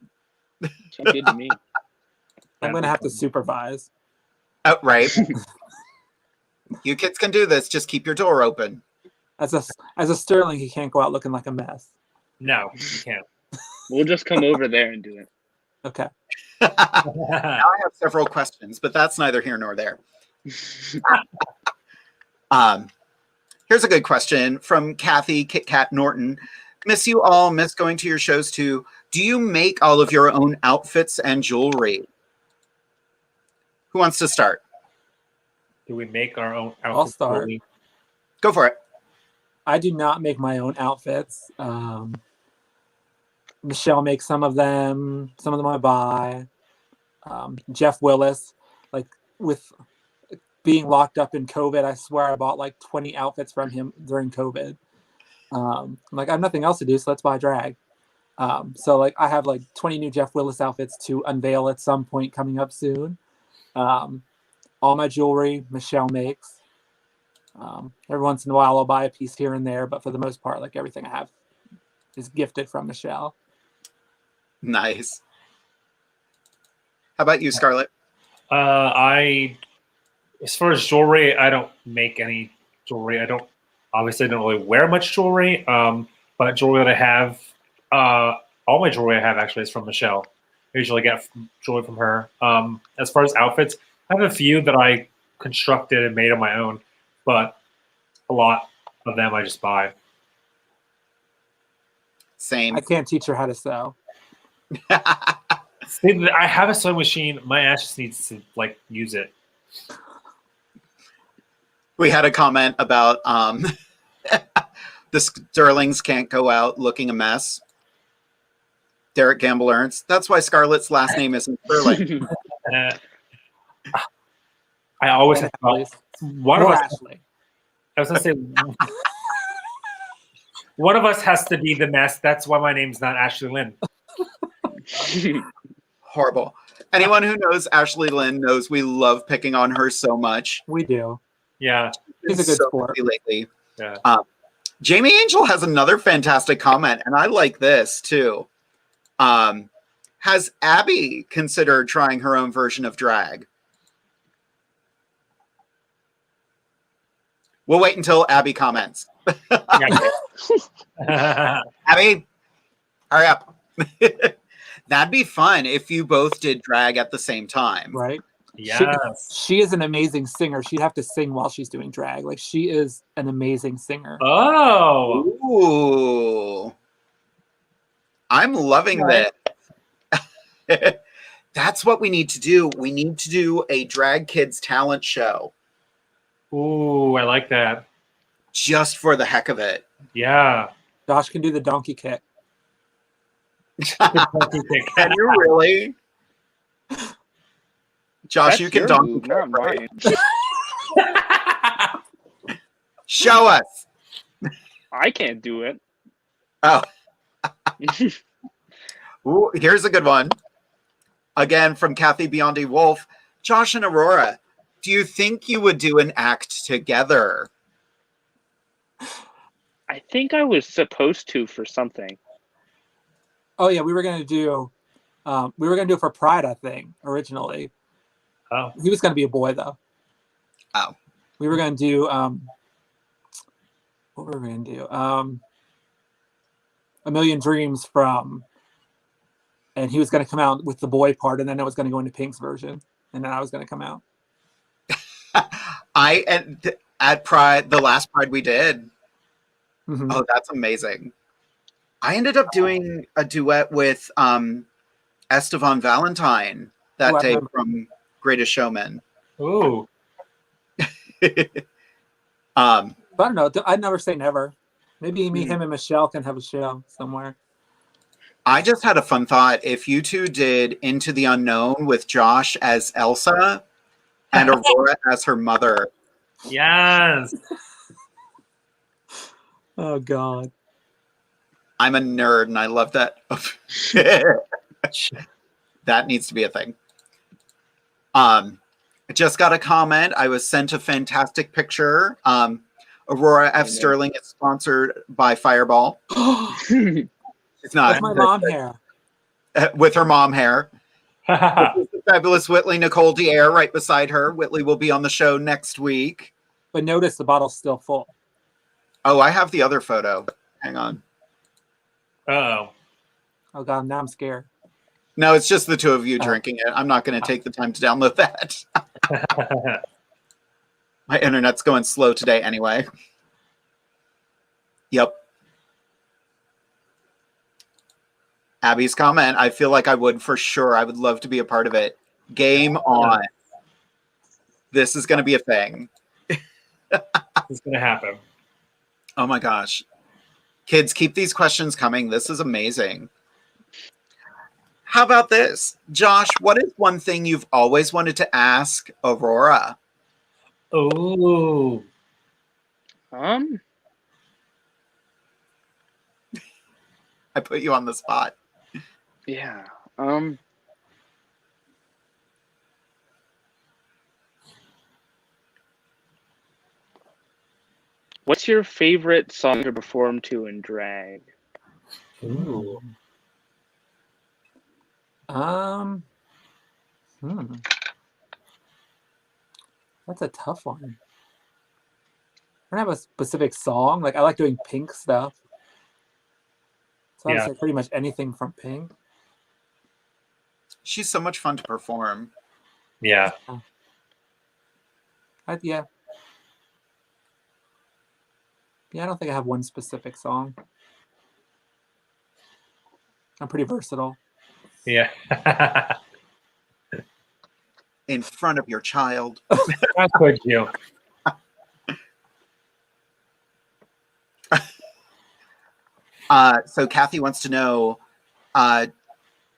Sounds good to me. I'm going to have to supervise. Oh, right. You kids can do this. Just keep your door open. As a Sterling, he can't go out looking like a mess. No, you can't. We'll just come over there and do it. Okay. Now I have several questions, but that's neither here nor there. Here's a good question from Kathy Kit Kat Norton. Miss you all, miss going to your shows too. Do you make all of your own outfits and jewelry? Who wants to start? Do we make our own outfits? I'll start. Go for it. I do not make my own outfits. Michelle makes some of them. Some of them I buy. Jeff Willis, like with being locked up in COVID, I swear I bought like 20 outfits from him during COVID. I'm like, I have nothing else to do, so let's buy drag. So like I have like 20 new Jeff Willis outfits to unveil at some point coming up soon. All my jewelry Michelle makes. Every once in a while I'll buy a piece here and there, but for the most part, like everything I have is gifted from Michelle. Nice. How about you, Scarlett? As far as jewelry, I don't make any jewelry. I don't really wear much jewelry. But jewelry that I have, all my jewelry I have actually is from Michelle. I usually get jewelry from her. As far as outfits, I have a few that I constructed and made on my own, but a lot of them I just buy. Same. I can't teach her how to sew. See, I have a sewing machine. My ass just needs to like use it. We had a comment about the Sterlings can't go out looking a mess. Derek Gamble Ernst. That's why Scarlett's last name isn't Sterling. I always have one of us. Ashley. I was gonna say one of us has to be the mess. That's why my name's not Ashley Lynn. Horrible. Anyone who knows Ashley Lynn knows we love picking on her so much. We do. Yeah, She's a good so sport. busy lately. Yeah. Jamie Angel has another fantastic comment, and I like this too. Has Abby considered trying her own version of drag? We'll wait until Abby comments. Abby, hurry up. That'd be fun if you both did drag at the same time. Right? Yes. She is an amazing singer. She'd have to sing while she's doing drag. Like, she is an amazing singer. Oh. Ooh. I'm loving this. That's what we need to do. We need to do a Drag Kids talent show. Ooh, I like that. Just for the heck of it. Yeah. Josh can do the donkey kick. Can you really? Josh, That's you can your donkey move, kick, not right? mine. Show us. I can't do it. Oh. Ooh, here's a good one. Again, from Kathy Biondi Wolf. Josh and Aurora, do you think you would do an act together? I think I was supposed to for something. Oh yeah, we were gonna do it for Pride, I think, originally. Oh. He was gonna be a boy though. Oh. We were gonna do what were we gonna do? A Million Dreams and he was gonna come out with the boy part, and then I was gonna go into Pink's version, and then I was gonna come out. At Pride, the last Pride we did. Mm-hmm. Oh, that's amazing. I ended up doing a duet with Estevan Valentine that day from Greatest Showman. Ooh. I don't know. I'd never say never. Maybe me, him, and Michelle can have a show somewhere. I just had a fun thought. If you two did Into the Unknown with Josh as Elsa and Aurora as her mother. Yes. Oh, God. I'm a nerd and I love that. That needs to be a thing. I just got a comment. I was sent a fantastic picture. Aurora F Sterling is sponsored by Fireball. It's not. That's my mom hair. With her mom hair. The fabulous Whitley Nicole Dier right beside her. Whitley will be on the show next week. But notice the bottle's still full. Oh, I have the other photo. Hang on. Uh-oh. Oh, God, now I'm scared. No, it's just the two of you drinking it. I'm not going to take the time to download that. My internet's going slow today anyway. Yep. Abby's comment, I feel like I would for sure. I would love to be a part of it. Game on. This is going to be a thing. It's going to happen. Oh my gosh. Kids, keep these questions coming. This is amazing. How about this? Josh, what is one thing you've always wanted to ask Aurora? Oh. I put you on the spot. Yeah. What's your favorite song to perform to in drag? Ooh. That's a tough one. I don't have a specific song. Like, I like doing Pink stuff. So I would say pretty much anything from Pink. She's so much fun to perform. Yeah. Yeah. Yeah, I don't think I have one specific song. I'm pretty versatile. Yeah. In front of your child. That's good, you. So Kathy wants to know,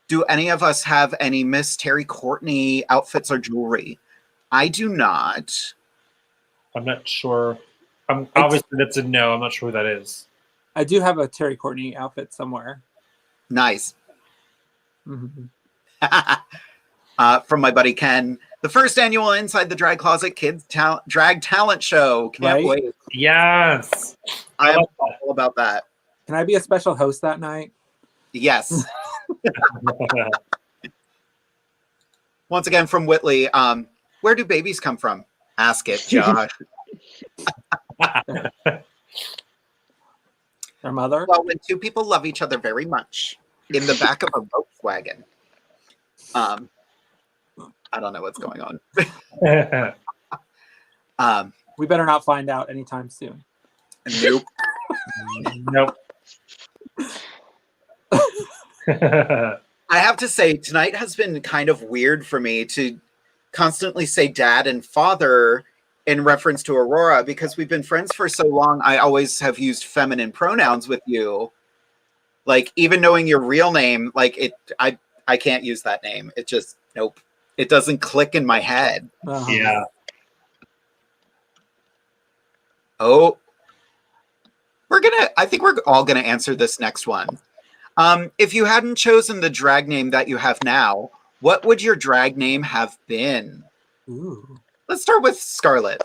do any of us have any Miss Terry Courtney outfits or jewelry? I do not. I'm not sure. Obviously, that's a no. I'm not sure who that is. I do have a Terry Courtney outfit somewhere. Nice. Mm-hmm. From my buddy Ken, the first annual Inside the Drag Closet Kids Drag Talent Show. Can't wait. Yes. I am all about that. Can I be a special host that night? Yes. Once again, from Whitley, where do babies come from? Ask it, Josh. Their mother? Well, when two people love each other very much. in the back of a Volkswagen. I don't know what's going on. We better not find out anytime soon. Nope. Nope. I have to say, tonight has been kind of weird for me to constantly say dad and father in reference to Aurora, because we've been friends for so long. I always have used feminine pronouns with you. Like, even knowing your real name, like I can't use that name. It just, nope. It doesn't click in my head. Yeah. Oh, I think we're all gonna answer this next one. If you hadn't chosen the drag name that you have now, what would your drag name have been? Ooh. Let's start with Scarlett,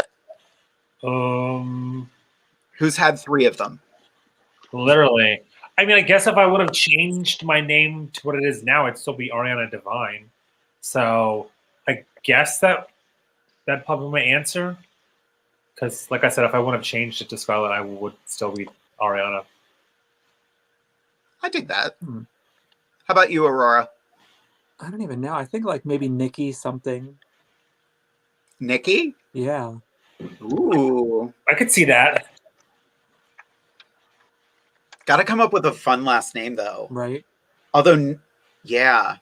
Um. who's had 3 of them. Literally. I mean, I guess if I would have changed my name to what it is now, it'd still be Ariana Divine. So I guess that'd probably be my answer. Because, like I said, if I wouldn't have changed it to Scarlett, I would still be Ariana. I dig that. How about you, Aurora? I don't even know. I think like maybe Nikki something. Nikki? Yeah. Ooh. I could see that. Gotta come up with a fun last name, though. Right. Although, yeah.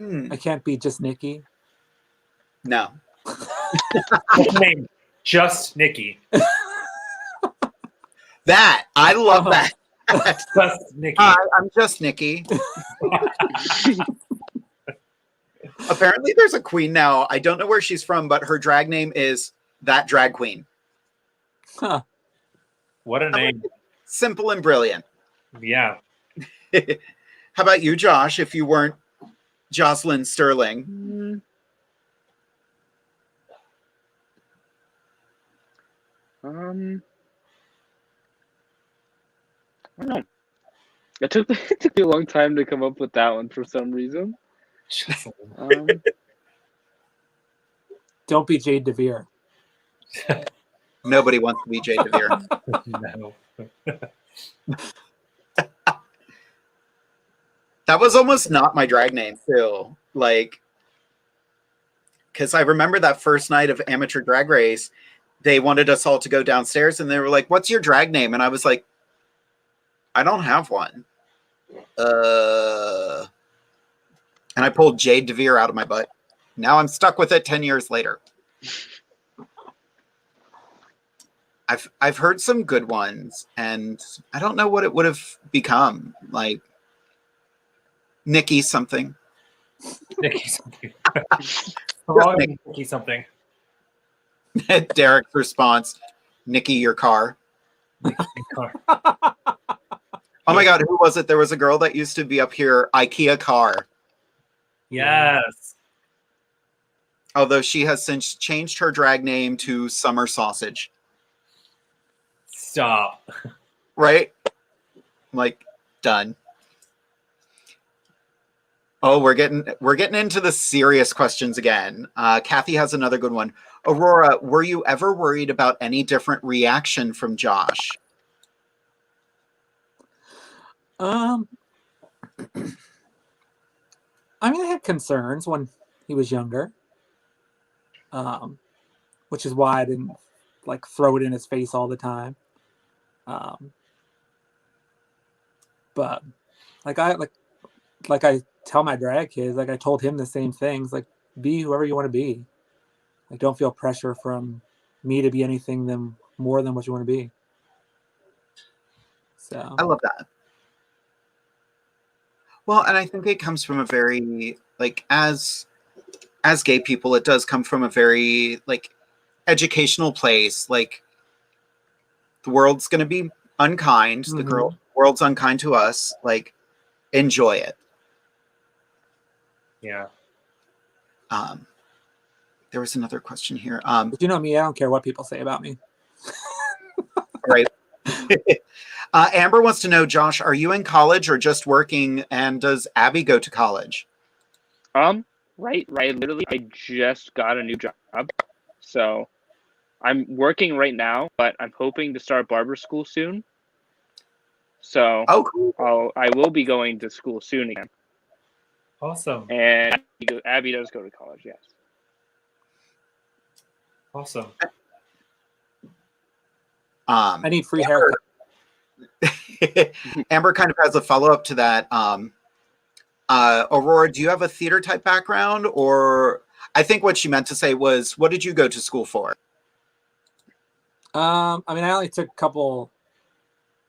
I can't be just Nikki. No. What's the name? Just Nikki. That. I love that. Just Nikki. Hi, I'm just Nikki. Apparently there's a queen now. I don't know where she's from, but her drag name is That Drag Queen. Huh. What a name. Simple and brilliant. Yeah. How about you, Josh, if you weren't Jocelyn Sterling? I don't know. It took me a long time to come up with that one for some reason. Don't be Jade DeVere. Nobody wants to be Jade DeVere. No. That was almost not my drag name, too. Like, because I remember that first night of Amateur Drag Race, they wanted us all to go downstairs, and they were like, "What's your drag name?" And I was like, "I don't have one." And I pulled Jade DeVere out of my butt. Now I'm stuck with it 10 years later. I've heard some good ones, and I don't know what it would have become. Like Nikki something. Nikki something. Nikki something. Derek's response: Nikki, your car. Nikki, your car. Oh my God, who was it? There was a girl that used to be up here, IKEA car. Yes. Although she has since changed her drag name to Summer Sausage. Stop. Right? Like, done. Oh, we're getting into the serious questions again. Kathy has another good one. Aurora, were you ever worried about any different reaction from Josh? I mean, I had concerns when he was younger, which is why I didn't like throw it in his face all the time. But like I tell my drag kids, like I told him the same things, like be whoever you want to be. Like don't feel pressure from me to be anything more than what you want to be. So I love that. Well, and I think it comes from a very, like, as gay people, it does come from a very, like, educational place. Like, the world's going to be unkind. Mm-hmm. The world's unkind to us. Like, enjoy it. Yeah. There was another question here. But you know me, I don't care what people say about me. Right. Amber wants to know, Josh, are you in college or just working? And does Abby go to college? Right. Literally, I just got a new job. So I'm working right now, but I'm hoping to start barber school soon. So Oh, cool. I will be going to school soon again. Awesome. And Abby does go to college, yes. Awesome. I need free haircut. Amber kind of has a follow-up to that. Aurora, do you have a theater type background? Or I think what she meant to say was, what did you go to school for? I mean, I only took a couple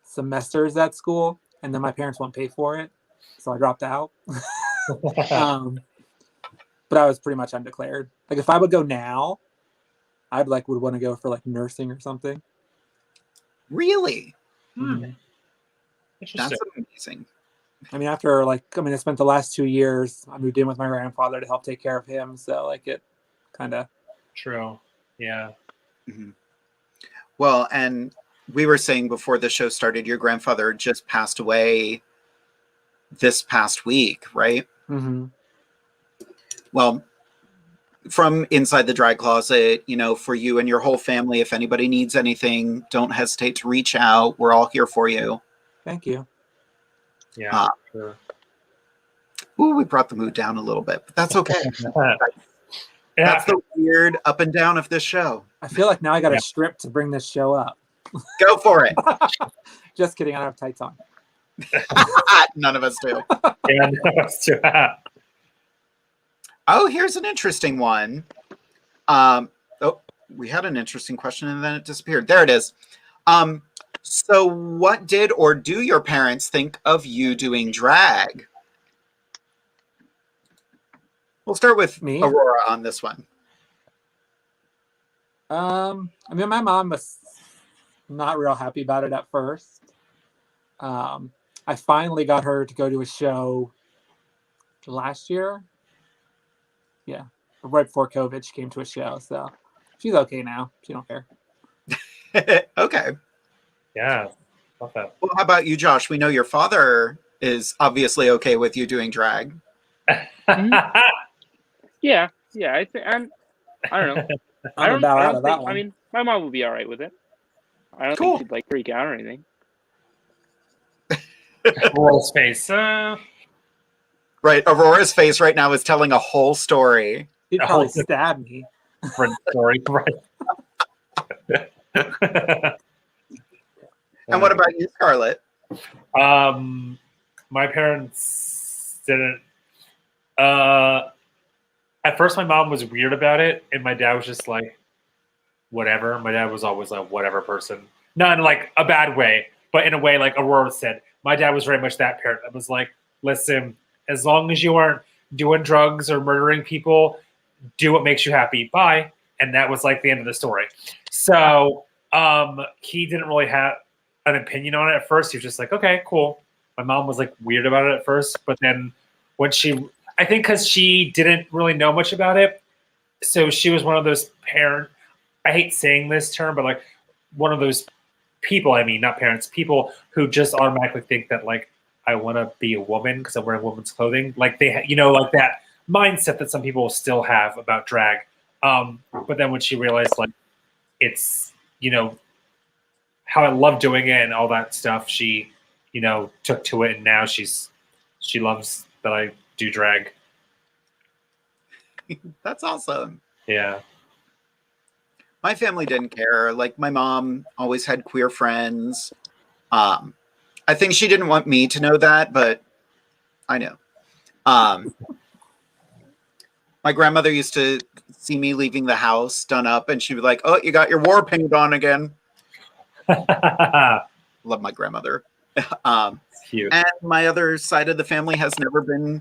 semesters at school, and then my parents won't pay for it, so I dropped out. But I was pretty much undeclared. Like, if I would go now, would want to go for like nursing or something. Really? Interesting. That's amazing. I mean, I spent the last 2 years, I moved in with my grandfather to help take care of him. So like it kind of. True. Yeah. Mm-hmm. Well, and we were saying before the show started, your grandfather just passed away this past week, right? Mm-hmm. Well, from Inside the Drag Closet, for you and your whole family, if anybody needs anything, don't hesitate to reach out. We're all here for you. Thank you. Yeah. Sure. Ooh, we brought the mood down a little bit, but that's okay. Yeah. That's the weird up and down of this show. I feel like now I got to strip to bring this show up. Go for it. Just kidding. I don't have tights on. None of us do. Yeah, none of us do. Oh, here's an interesting one. We had an interesting question and then it disappeared. There it is. So what did or do your parents think of you doing drag? We'll start with Me? Aurora on this one. I mean, my mom was not real happy about it at first. I finally got her to go to a show last year. Yeah, right before COVID, she came to a show, so she's okay now. She don't care. Okay. Yeah. Love that. Well, how about you, Josh? We know your father is obviously okay with you doing drag. Yeah. I don't know. I don't think. I mean, my mom would be all right with it. I don't think she'd like freak out or anything. Aurora's face. Right, Aurora's face right now is telling a whole story. He'd probably stab me. Different story, right? And what about you, Scarlett? My parents didn't. At first, my mom was weird about it, and my dad was just like, whatever. My dad was always a whatever person. Not in like a bad way, but in a way like Aurora said. My dad was very much that parent that was like, listen, as long as you aren't doing drugs or murdering people, do what makes you happy. Bye. And that was like the end of the story. So he didn't really have an opinion on it at first. He was just like, okay, cool. My mom was like weird about it at first, but then when I think because she didn't really know much about it, so she was one of those I hate saying this term, but like one of those people, I mean, not parents, people who just automatically think that like, I want to be a woman because I'm wearing women's clothing. Like they, like that mindset that some people still have about drag. But then when she realized like it's, how I love doing it and all that stuff, she, took to it, and now she loves that I do drag. That's awesome. Yeah. My family didn't care. Like my mom always had queer friends. I think she didn't want me to know that, but I know. My grandmother used to see me leaving the house done up, and she'd be like, "Oh, you got your war paint on again." Love my grandmother. Cute. And my other side of the family has never been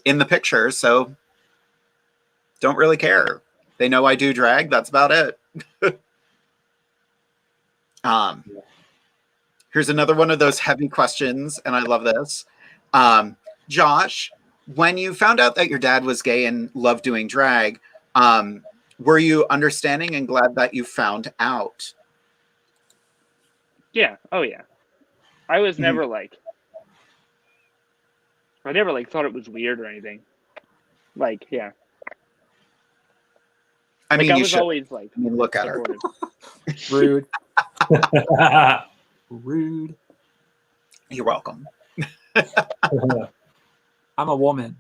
in the picture, so don't really care. They know I do drag. That's about it. Here's another one of those heavy questions, and I love this. Josh, when you found out that your dad was gay and loved doing drag, were you understanding and glad that you found out? Yeah. Oh, yeah. I was never I never thought it was weird or anything. Like, yeah. I mean, I you was should. always like, I mean, look at her. Rude. Rude. You're welcome. I'm a woman.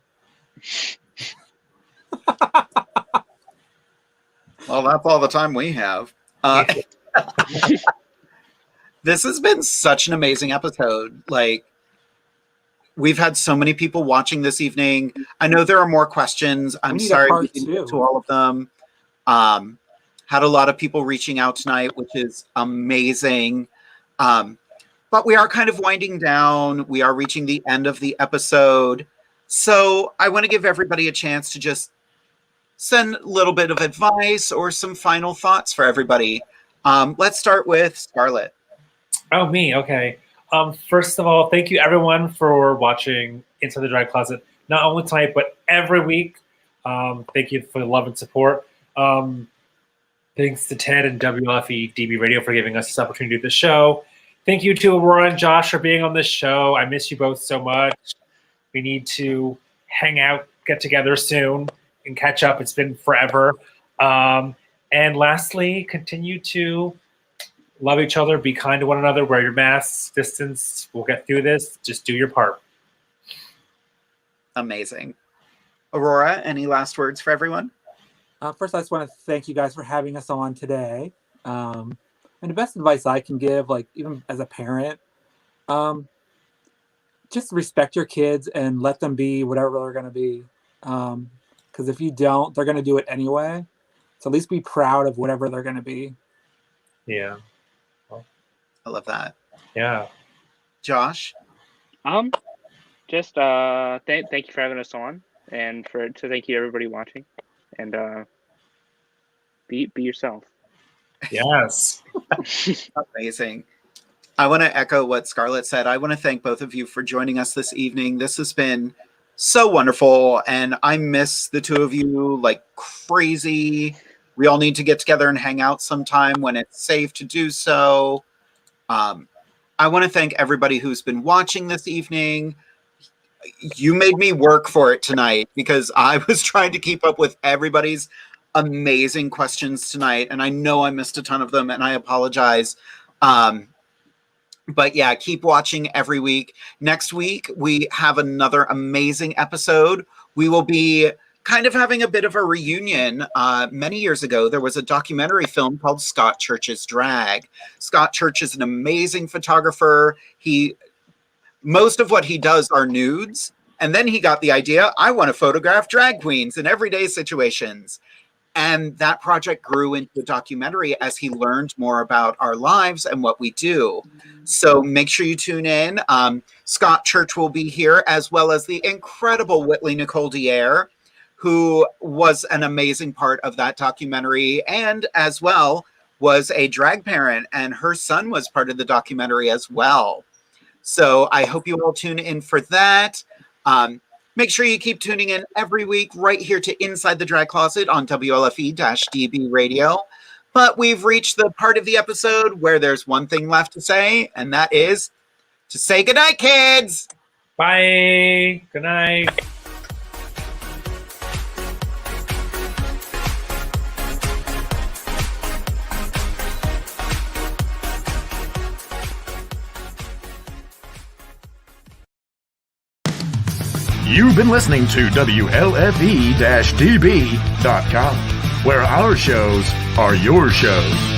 Well, that's all the time we have. This has been such an amazing episode. Like, we've had so many people watching this evening. I know there are more questions. I'm sorry we didn't get to all of them. Had a lot of people reaching out tonight, which is amazing. But we are kind of winding down. We are reaching the end of the episode. So I want to give everybody a chance to just send a little bit of advice or some final thoughts for everybody. Let's start with Scarlett. Oh, me. Okay. First of all, thank you everyone for watching Inside the Drag Closet. Not only tonight, but every week. Thank you for the love and support. Thanks to Ted and WLFE DB Radio for giving us this opportunity to do the show. Thank you to Aurora and Josh for being on this show. I miss you both so much. We need to hang out, get together soon, and catch up. It's been forever. And lastly, continue to love each other, be kind to one another, wear your masks, distance. We'll get through this. Just do your part. Amazing. Aurora, any last words for everyone? First, I just want to thank you guys for having us on today. And the best advice I can give, like even as a parent, just respect your kids and let them be whatever they're going to be. Because if you don't, they're going to do it anyway. So at least be proud of whatever they're going to be. Yeah. I love that. Yeah. Josh? Just thank you for having us on, and thank you to everybody watching, and be yourself. Yes. Amazing. I want to echo what Scarlett said. I want to thank both of you for joining us this evening. This has been so wonderful, and I miss the two of you like crazy. We all need to get together and hang out sometime when it's safe to do so. I want to thank everybody who's been watching this evening. You made me work for it tonight because I was trying to keep up with everybody's amazing questions tonight, and I know I missed a ton of them, and I apologize. But yeah, keep watching every week. Next week, we have another amazing episode. We will be kind of having a bit of a reunion. Many years ago, there was a documentary film called Scott Church's Drag. Scott Church is an amazing photographer. Most of what he does are nudes. And then he got the idea, I want to photograph drag queens in everyday situations. And that project grew into a documentary as he learned more about our lives and what we do. So make sure you tune in. Scott Church will be here, as well as the incredible Whitley Nicole Dier, who was an amazing part of that documentary, and as well was a drag parent, and her son was part of the documentary as well. So I hope you all tune in for that. Make sure you keep tuning in every week right here to Inside the Drag Closet on WLFE-DB Radio. But we've reached the part of the episode where there's one thing left to say, and that is to say goodnight, kids! Bye! Good night. You've been listening to WLFE-DB.com, where our shows are your shows.